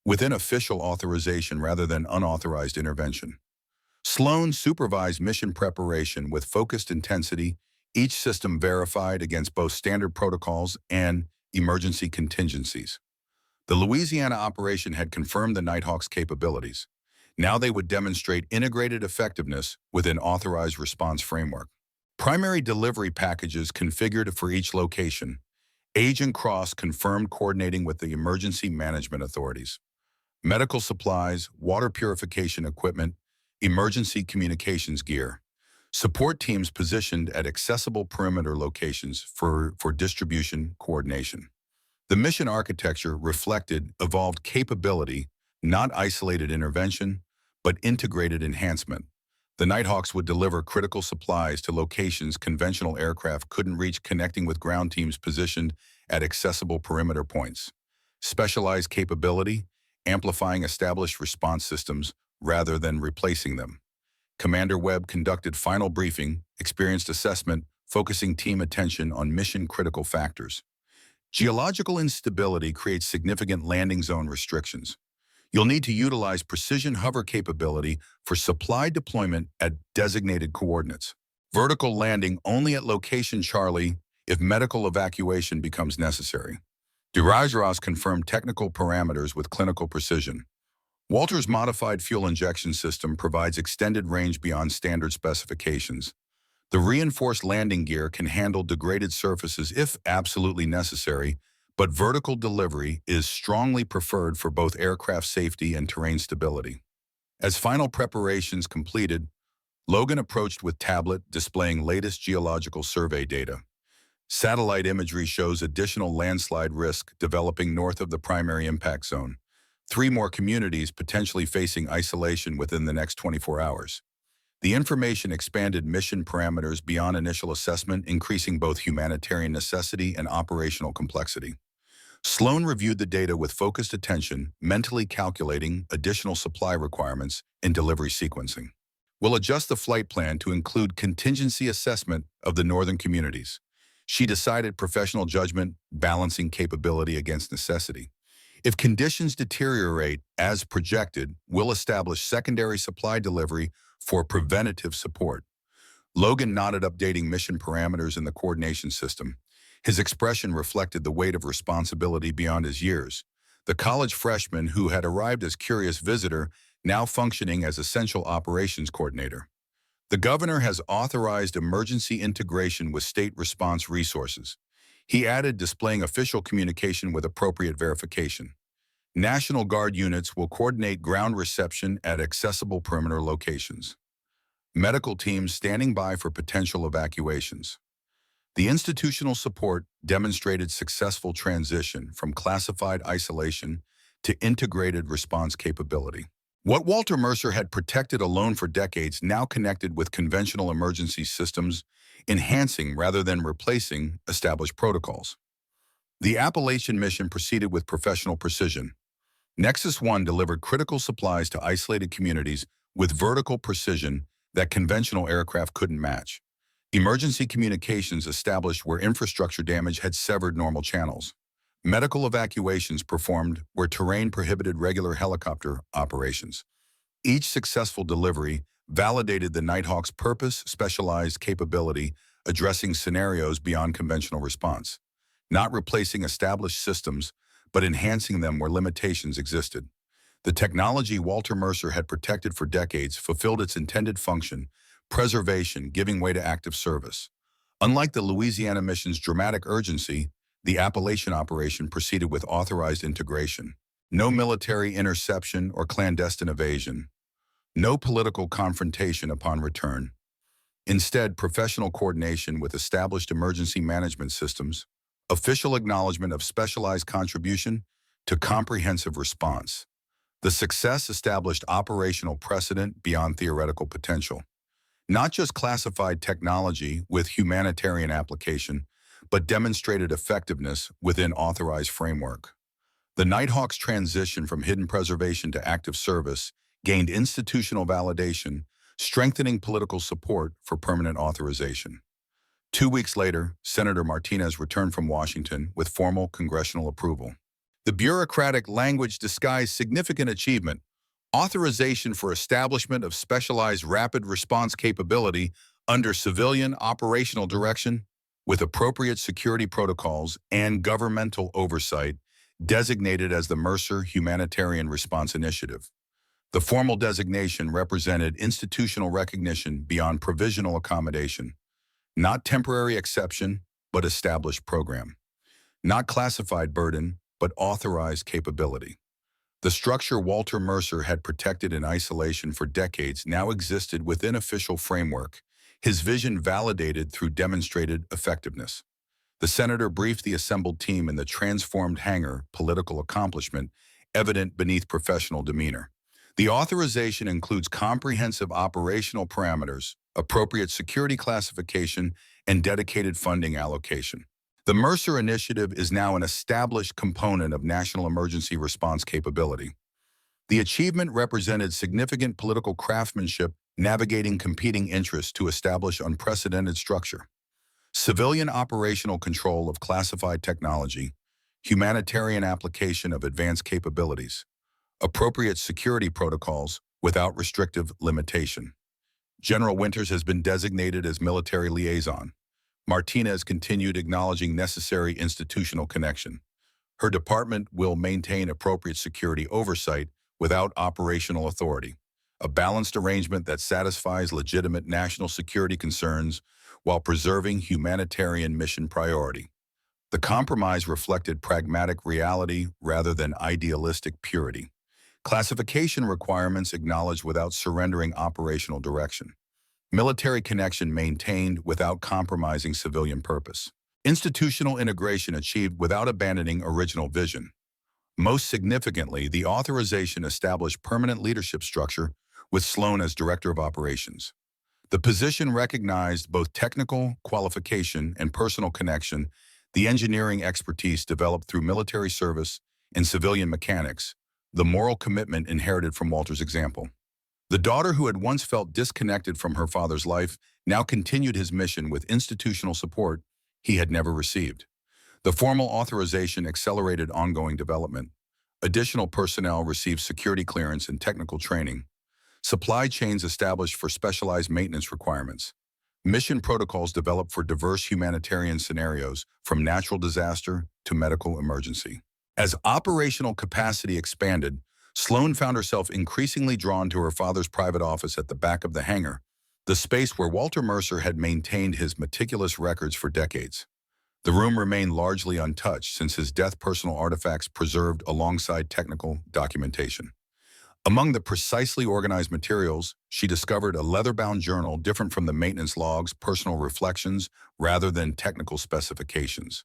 within official authorization rather than unauthorized intervention. Sloan supervised mission preparation with focused intensity, each system verified against both standard protocols and emergency contingencies. The Louisiana operation had confirmed the Nighthawks' capabilities. Now they would demonstrate integrated effectiveness within authorized response framework. Primary delivery packages configured for each location. Agent Cross confirmed coordinating with the emergency management authorities. Medical supplies, water purification equipment, emergency communications gear. Support teams positioned at accessible perimeter locations for distribution coordination. The mission architecture reflected evolved capability, not isolated intervention, but integrated enhancement. The Nighthawks would deliver critical supplies to locations conventional aircraft couldn't reach, connecting with ground teams positioned at accessible perimeter points. Specialized capability, amplifying established response systems rather than replacing them. Commander Webb conducted final briefing, experienced assessment, focusing team attention on mission-critical factors. Geological instability creates significant landing zone restrictions. You'll need to utilize precision hover capability for supply deployment at designated coordinates. Vertical landing only at location Charlie if medical evacuation becomes necessary. Dirigeras confirmed technical parameters with clinical precision. Walter's modified fuel injection system provides extended range beyond standard specifications. The reinforced landing gear can handle degraded surfaces if absolutely necessary, but vertical delivery is strongly preferred for both aircraft safety and terrain stability. As final preparations completed, Logan approached with tablet displaying latest geological survey data. Satellite imagery shows additional landslide risk developing north of the primary impact zone. 3 more communities potentially facing isolation within the next 24 hours. The information expanded mission parameters beyond initial assessment, increasing both humanitarian necessity and operational complexity. Sloan reviewed the data with focused attention, mentally calculating additional supply requirements in delivery sequencing. We'll adjust the flight plan to include contingency assessment of the northern communities. She decided professional judgment, balancing capability against necessity. If conditions deteriorate as projected, we'll establish secondary supply delivery for preventative support. Logan nodded, updating mission parameters in the coordination system. His expression reflected the weight of responsibility beyond his years. The college freshman who had arrived as curious visitor, now functioning as essential operations coordinator. The governor has authorized emergency integration with state response resources. He added, displaying official communication with appropriate verification. National Guard units will coordinate ground reception at accessible perimeter locations. Medical teams standing by for potential evacuations. The institutional support demonstrated successful transition from classified isolation to integrated response capability. What Walter Mercer had protected alone for decades now connected with conventional emergency systems, enhancing rather than replacing established protocols. The Appalachian mission proceeded with professional precision. Nexus 1 delivered critical supplies to isolated communities with vertical precision that conventional aircraft couldn't match. Emergency communications established where infrastructure damage had severed normal channels. Medical evacuations performed where terrain prohibited regular helicopter operations. Each successful delivery validated the Nighthawk's purpose, specialized capability, addressing scenarios beyond conventional response. Not replacing established systems, but enhancing them where limitations existed. The technology Walter Mercer had protected for decades fulfilled its intended function, preservation giving way to active service. Unlike the Louisiana mission's dramatic urgency, the Appalachian operation proceeded with authorized integration. No military interception or clandestine evasion. No political confrontation upon return. Instead, professional coordination with established emergency management systems, official acknowledgement of specialized contribution to comprehensive response. The success established operational precedent beyond theoretical potential. Not just classified technology with humanitarian application, but demonstrated effectiveness within authorized framework. The Nighthawk's transition from hidden preservation to active service gained institutional validation, strengthening political support for permanent authorization. 2 weeks later, Senator Martinez returned from Washington with formal congressional approval. The bureaucratic language disguised significant achievement: authorization for establishment of specialized rapid response capability under civilian operational direction, with appropriate security protocols and governmental oversight, designated as the Mercer Humanitarian Response Initiative. The formal designation represented institutional recognition beyond provisional accommodation, not temporary exception, but established program. Not classified burden, but authorized capability. The structure Walter Mercer had protected in isolation for decades now existed within official framework, his vision validated through demonstrated effectiveness. The senator briefed the assembled team in the transformed Hangar, political accomplishment evident beneath professional demeanor. The authorization includes comprehensive operational parameters, appropriate security classification, and dedicated funding allocation. The Mercer Initiative is now an established component of national emergency response capability. The achievement represented significant political craftsmanship navigating competing interests to establish unprecedented structure. Civilian operational control of classified technology, humanitarian application of advanced capabilities, appropriate security protocols without restrictive limitation. General Winters has been designated as military liaison. Martinez continued acknowledging necessary institutional connection. Her department will maintain appropriate security oversight without operational authority, a balanced arrangement that satisfies legitimate national security concerns while preserving humanitarian mission priority. The compromise reflected pragmatic reality rather than idealistic purity. Classification requirements acknowledged without surrendering operational direction. Military connection maintained without compromising civilian purpose. Institutional integration achieved without abandoning original vision. Most significantly, the authorization established permanent leadership structure with Sloan as Director of Operations. The position recognized both technical qualification and personal connection, the engineering expertise developed through military service and civilian mechanics, the moral commitment inherited from Walter's example. The daughter who had once felt disconnected from her father's life now continued his mission with institutional support he had never received. The formal authorization accelerated ongoing development. Additional personnel received security clearance and technical training. Supply chains established for specialized maintenance requirements. Mission protocols developed for diverse humanitarian scenarios, from natural disaster to medical emergency. As operational capacity expanded, Sloan found herself increasingly drawn to her father's private office at the back of the hangar, the space where Walter Mercer had maintained his meticulous records for decades. The room remained largely untouched since his death, personal artifacts preserved alongside technical documentation. Among the precisely organized materials, she discovered a leather-bound journal different from the maintenance logs, personal reflections, rather than technical specifications.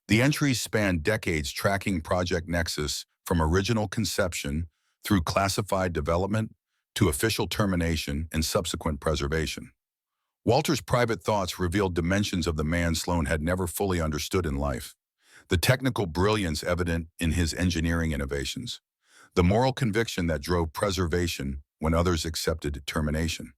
The entries spanned decades, tracking Project Nexus from original conception through classified development to official termination and subsequent preservation. Walter's private thoughts revealed dimensions of the man Sloan had never fully understood in life. The technical brilliance evident in his engineering innovations. The moral conviction that drove preservation when others accepted termination.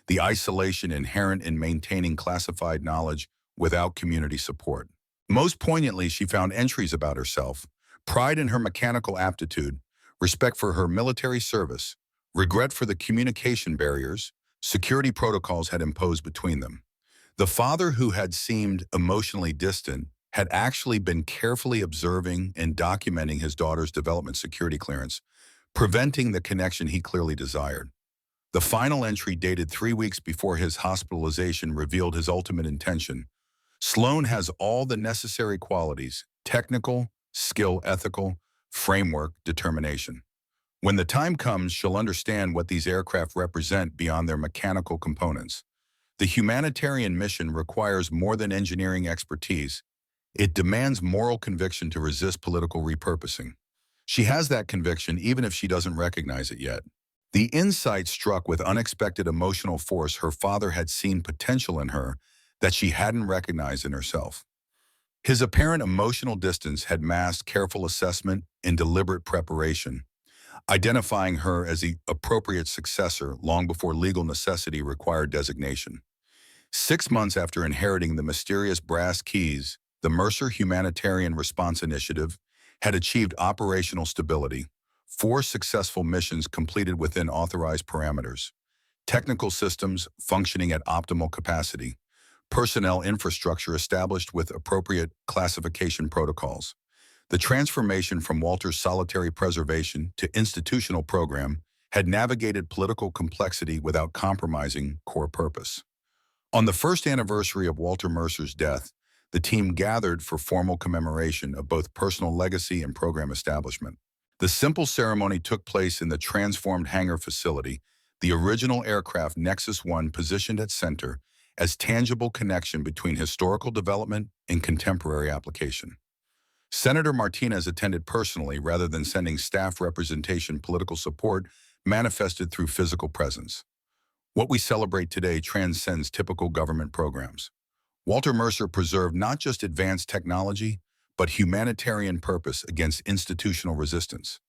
The isolation inherent in maintaining classified knowledge without community support. Most poignantly, she found entries about herself, pride in her mechanical aptitude, respect for her military service, regret for the communication barriers security protocols had imposed between them. The father who had seemed emotionally distant had actually been carefully observing and documenting his daughter's development security clearance, preventing the connection he clearly desired. The final entry, dated 3 weeks before his hospitalization, revealed his ultimate intention. Sloan has all the necessary qualities: technical, skill, ethical, framework, determination. When the time comes, she'll understand what these aircraft represent beyond their mechanical components. The humanitarian mission requires more than engineering expertise. It demands moral conviction to resist political repurposing. She has that conviction even if she doesn't recognize it yet. The insight struck with unexpected emotional force. Her father had seen potential in her that she hadn't recognized in herself. His apparent emotional distance had masked careful assessment and deliberate preparation, identifying her as the appropriate successor long before legal necessity required designation. 6 months after inheriting the mysterious brass keys, the Mercer Humanitarian Response Initiative had achieved operational stability. 4 successful missions completed within authorized parameters. Technical systems functioning at optimal capacity. Personnel infrastructure established with appropriate classification protocols. The transformation from Walter's solitary preservation to institutional program had navigated political complexity without compromising core purpose. On the first anniversary of Walter Mercer's death, the team gathered for formal commemoration of both personal legacy and program establishment. The simple ceremony took place in the transformed hangar facility, the original aircraft Nexus 1 positioned at center as tangible connection between historical development and contemporary application. Senator Martinez attended personally rather than sending staff representation. Political support manifested through physical presence. What we celebrate today transcends typical government programs. Walter Mercer preserved not just advanced technology, but humanitarian purpose against institutional resistance.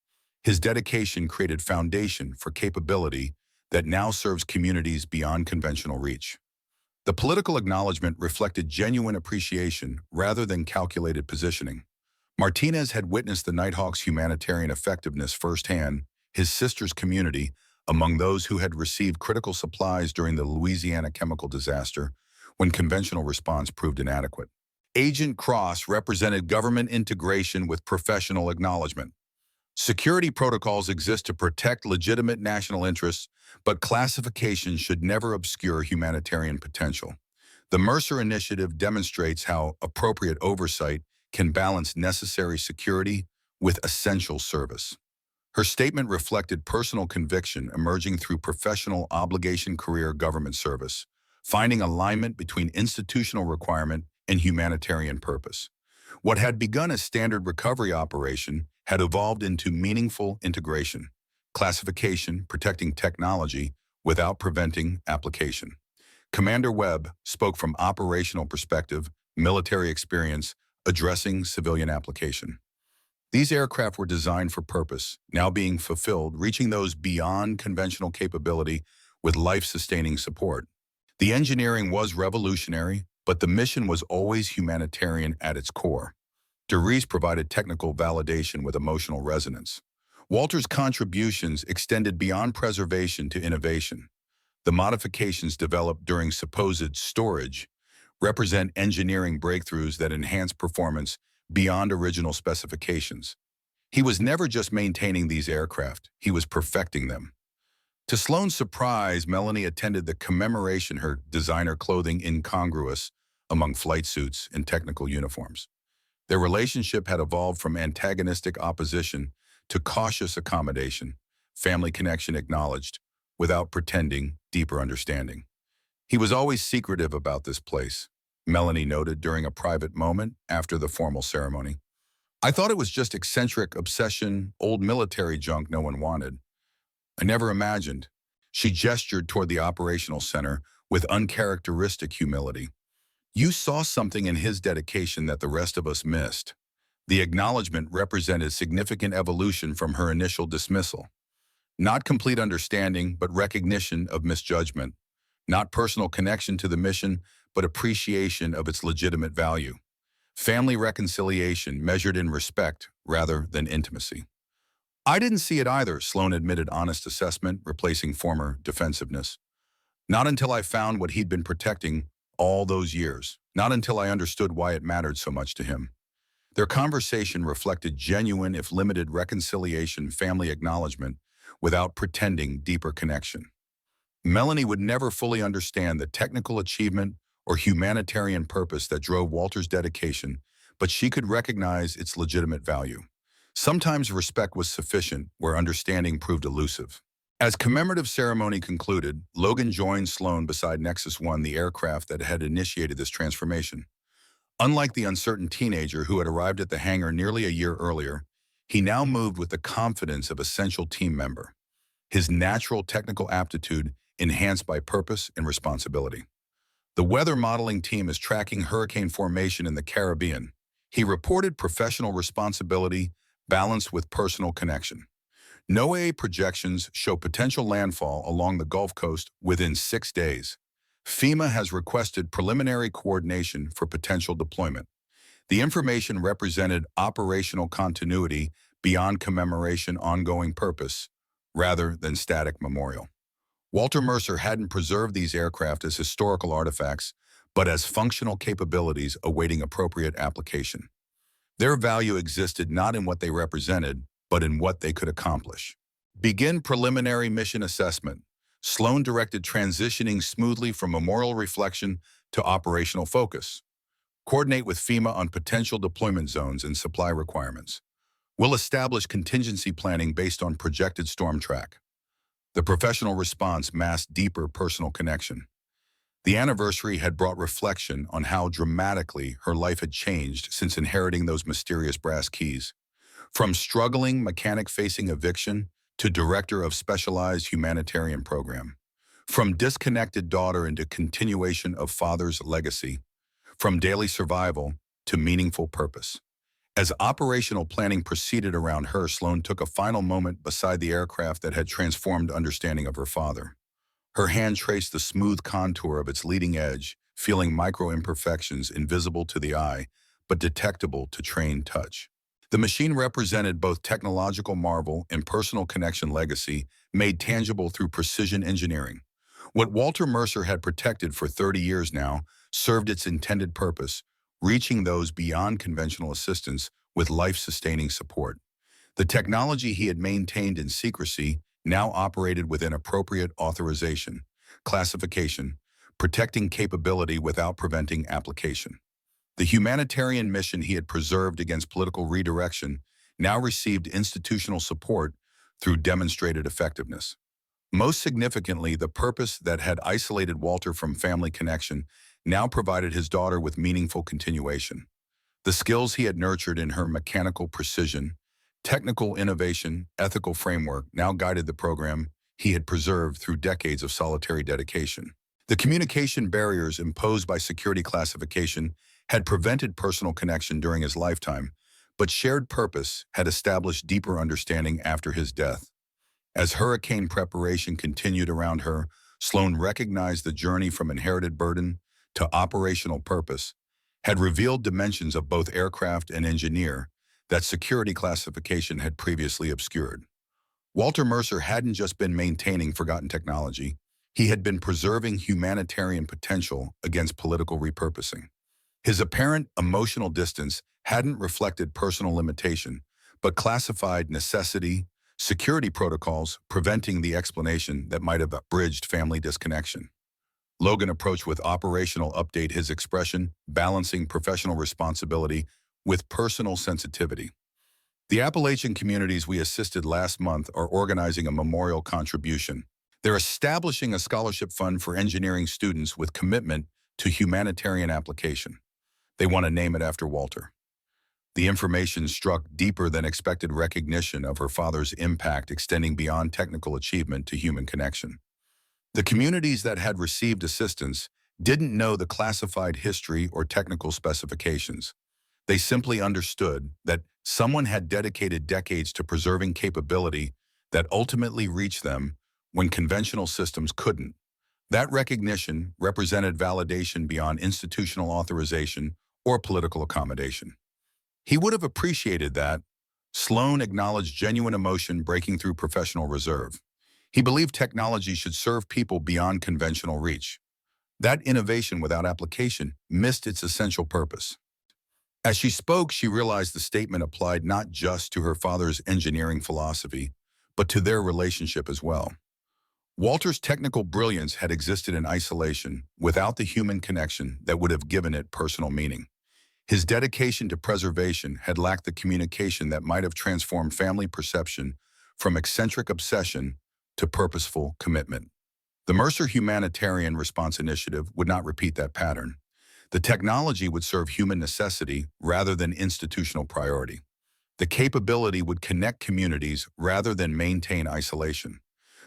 His dedication created foundation for capability that now serves communities beyond conventional reach. The political acknowledgement reflected genuine appreciation rather than calculated positioning. Martinez had witnessed the Nighthawk's humanitarian effectiveness firsthand, his sister's community, among those who had received critical supplies during the Louisiana chemical disaster when conventional response proved inadequate. Agent Cross represented government integration with professional acknowledgement. Security protocols exist to protect legitimate national interests, but classification should never obscure humanitarian potential. The Mercer Initiative demonstrates how appropriate oversight can balance necessary security with essential service. Her statement reflected personal conviction emerging through professional obligation career government service, finding alignment between institutional requirement and humanitarian purpose. What had begun as standard recovery operation had evolved into meaningful integration, classification, protecting technology without preventing application. Commander Webb spoke from operational perspective, military experience, addressing civilian application. These aircraft were designed for purpose, now being fulfilled, reaching those beyond conventional capability with life-sustaining support. The engineering was revolutionary, but the mission was always humanitarian at its core. DeReese provided technical validation with emotional resonance. Walter's contributions extended beyond preservation to innovation. The modifications developed during supposed storage represent engineering breakthroughs that enhance performance beyond original specifications. He was never just maintaining these aircraft, he was perfecting them. To Sloan's surprise, Melanie attended the commemoration, her designer clothing incongruous among flight suits and technical uniforms. Their relationship had evolved from antagonistic opposition to cautious accommodation, family connection acknowledged, without pretending deeper understanding. He was always secretive about this place, Melanie noted during a private moment after the formal ceremony. I thought it was just eccentric obsession, old military junk no one wanted. I never imagined. She gestured toward the operational center with uncharacteristic humility. You saw something in his dedication that the rest of us missed. The acknowledgement represented significant evolution from her initial dismissal. Not complete understanding, but recognition of misjudgment. Not personal connection to the mission, but appreciation of its legitimate value. Family reconciliation measured in respect rather than intimacy. I didn't see it either, Sloan admitted honest assessment, replacing former defensiveness. Not until I found what he'd been protecting all those years. Not until I understood why it mattered so much to him. Their conversation reflected genuine, if limited, reconciliation, family acknowledgement, without pretending deeper connection. Melanie would never fully understand the technical achievement or humanitarian purpose that drove Walter's dedication, but she could recognize its legitimate value. Sometimes respect was sufficient where understanding proved elusive. As commemorative ceremony concluded, Logan joined Sloan beside Nexus 1, the aircraft that had initiated this transformation. Unlike the uncertain teenager who had arrived at the hangar nearly a year earlier, he now moved with the confidence of essential team member, his natural technical aptitude enhanced by purpose and responsibility. The weather modeling team is tracking hurricane formation in the Caribbean. He reported professional responsibility balanced with personal connection. NOAA projections show potential landfall along the Gulf Coast within 6 days. FEMA has requested preliminary coordination for potential deployment. The information represented operational continuity beyond commemoration ongoing purpose, rather than static memorial. Walter Mercer hadn't preserved these aircraft as historical artifacts, but as functional capabilities awaiting appropriate application. Their value existed not in what they represented, but in what they could accomplish. Begin preliminary mission assessment. Sloan directed transitioning smoothly from memorial reflection to operational focus. Coordinate with FEMA on potential deployment zones and supply requirements. We'll establish contingency planning based on projected storm track. The professional response masked deeper personal connection. The anniversary had brought reflection on how dramatically her life had changed since inheriting those mysterious brass keys. From struggling mechanic-facing eviction to director of specialized humanitarian program. From disconnected daughter into continuation of father's legacy. From daily survival to meaningful purpose. As operational planning proceeded around her, Sloan took a final moment beside the aircraft that had transformed understanding of her father. Her hand traced the smooth contour of its leading edge, feeling micro-imperfections invisible to the eye, but detectable to trained touch. The machine represented both technological marvel and personal connection legacy, made tangible through precision engineering. What Walter Mercer had protected for 30 years now served its intended purpose, reaching those beyond conventional assistance with life-sustaining support. The technology he had maintained in secrecy now operated within appropriate authorization, classification, protecting capability without preventing application. The humanitarian mission he had preserved against political redirection now received institutional support through demonstrated effectiveness. Most significantly, the purpose that had isolated Walter from family connection now provided his daughter with meaningful continuation. The skills he had nurtured in her mechanical precision, technical innovation, ethical framework now guided the program he had preserved through decades of solitary dedication. The communication barriers imposed by security classification had prevented personal connection during his lifetime, but shared purpose had established deeper understanding after his death. As hurricane preparation continued around her, Sloan recognized the journey from inherited burden to operational purpose had revealed dimensions of both aircraft and engineer that security classification had previously obscured. Walter Mercer hadn't just been maintaining forgotten technology, he had been preserving humanitarian potential against political repurposing. His apparent emotional distance hadn't reflected personal limitation, but classified necessity, security protocols preventing the explanation that might have bridged family disconnection. Logan approached with operational update his expression, balancing professional responsibility with personal sensitivity. The Appalachian communities we assisted last month are organizing a memorial contribution. They're establishing a scholarship fund for engineering students with commitment to humanitarian application. They want to name it after Walter. The information struck deeper than expected recognition of her father's impact extending beyond technical achievement to human connection. The communities that had received assistance didn't know the classified history or technical specifications. They simply understood that someone had dedicated decades to preserving capability that ultimately reached them when conventional systems couldn't. That recognition represented validation beyond institutional authorization or political accommodation. He would have appreciated that. Sloan acknowledged genuine emotion breaking through professional reserve. He believed technology should serve people beyond conventional reach. That innovation without application missed its essential purpose. As she spoke, she realized the statement applied not just to her father's engineering philosophy, but to their relationship as well. Walter's technical brilliance had existed in isolation without the human connection that would have given it personal meaning. His dedication to preservation had lacked the communication that might have transformed family perception from eccentric obsession to purposeful commitment. The Mercer Humanitarian Response Initiative would not repeat that pattern. The technology would serve human necessity rather than institutional priority. The capability would connect communities rather than maintain isolation.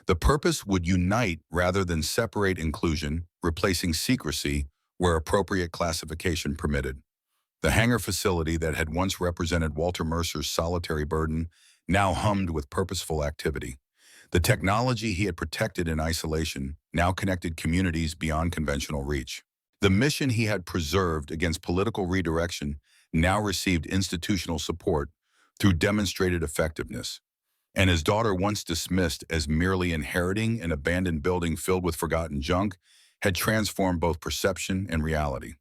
The purpose would unite rather than separate inclusion, replacing secrecy where appropriate classification permitted. The hangar facility that had once represented Walter Mercer's solitary burden now hummed with purposeful activity. The technology he had protected in isolation now connected communities beyond conventional reach. The mission he had preserved against political redirection now received institutional support through demonstrated effectiveness. And his daughter, once dismissed as merely inheriting an abandoned building filled with forgotten junk, had transformed both perception and reality.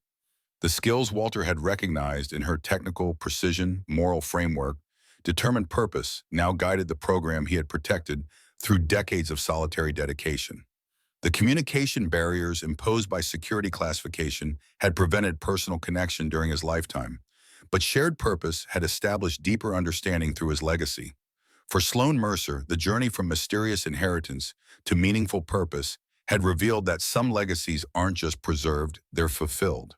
The skills Walter had recognized in her technical precision, moral framework, determined purpose now guided the program he had protected through decades of solitary dedication. The communication barriers imposed by security classification had prevented personal connection during his lifetime, but shared purpose had established deeper understanding through his legacy. For Sloan Mercer, the journey from mysterious inheritance to meaningful purpose had revealed that some legacies aren't just preserved, they're fulfilled.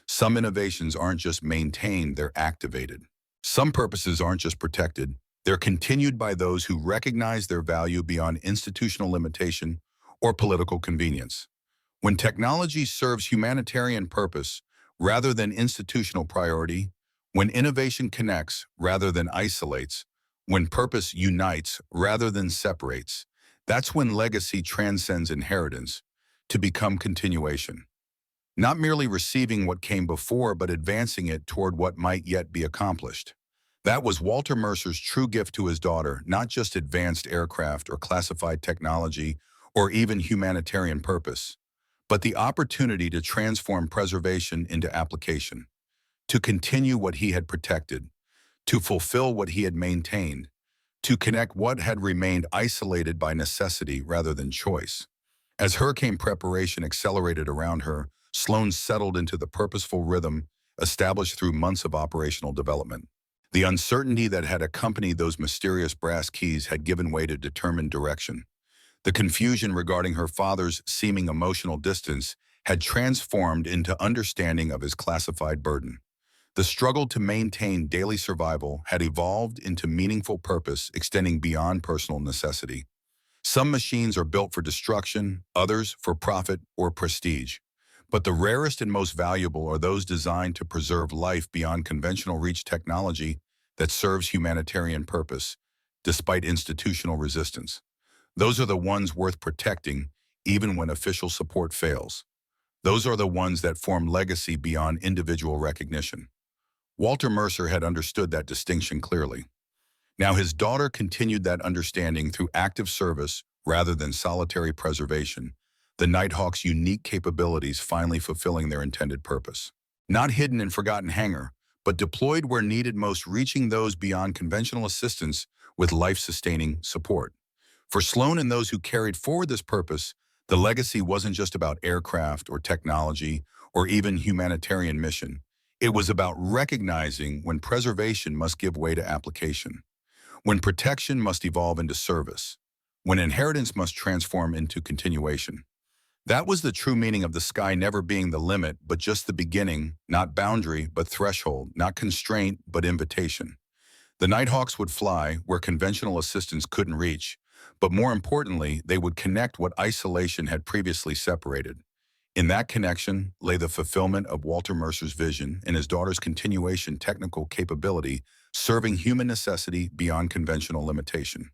Some innovations aren't just maintained, they're activated. Some purposes aren't just protected, they're continued by those who recognize their value beyond institutional limitation or political convenience. When technology serves humanitarian purpose rather than institutional priority, when innovation connects rather than isolates, when purpose unites rather than separates, that's when legacy transcends inheritance to become continuation. Not merely receiving what came before, but advancing it toward what might yet be accomplished. That was Walter Mercer's true gift to his daughter, not just advanced aircraft or classified technology or even humanitarian purpose, but the opportunity to transform preservation into application, to continue what he had protected, to fulfill what he had maintained, to connect what had remained isolated by necessity rather than choice. As hurricane preparation accelerated around her, Sloan settled into the purposeful rhythm established through months of operational development. The uncertainty that had accompanied those mysterious brass keys had given way to determined direction. The confusion regarding her father's seeming emotional distance had transformed into understanding of his classified burden. The struggle to maintain daily survival had evolved into meaningful purpose extending beyond personal necessity. Some machines are built for destruction, others for profit or prestige. But the rarest and most valuable are those designed to preserve life beyond conventional reach technology that serves humanitarian purpose, despite institutional resistance. Those are the ones worth protecting, even when official support fails. Those are the ones that form legacy beyond individual recognition. Walter Mercer had understood that distinction clearly. Now his daughter continued that understanding through active service rather than solitary preservation, the Nighthawk's unique capabilities finally fulfilling their intended purpose. Not hidden and forgotten hangar, but deployed where needed most, reaching those beyond conventional assistance with life-sustaining support. For Sloan and those who carried forward this purpose, the legacy wasn't just about aircraft or technology or even humanitarian mission. It was about recognizing when preservation must give way to application, when protection must evolve into service, when inheritance must transform into continuation. That was the true meaning of the sky never being the limit, but just the beginning, not boundary, but threshold, not constraint, but invitation. The Nighthawks would fly where conventional assistance couldn't reach, but more importantly, they would connect what isolation had previously separated. In that connection lay the fulfillment of Walter Mercer's vision and his daughter's continuation technical capability, serving human necessity beyond conventional limitation.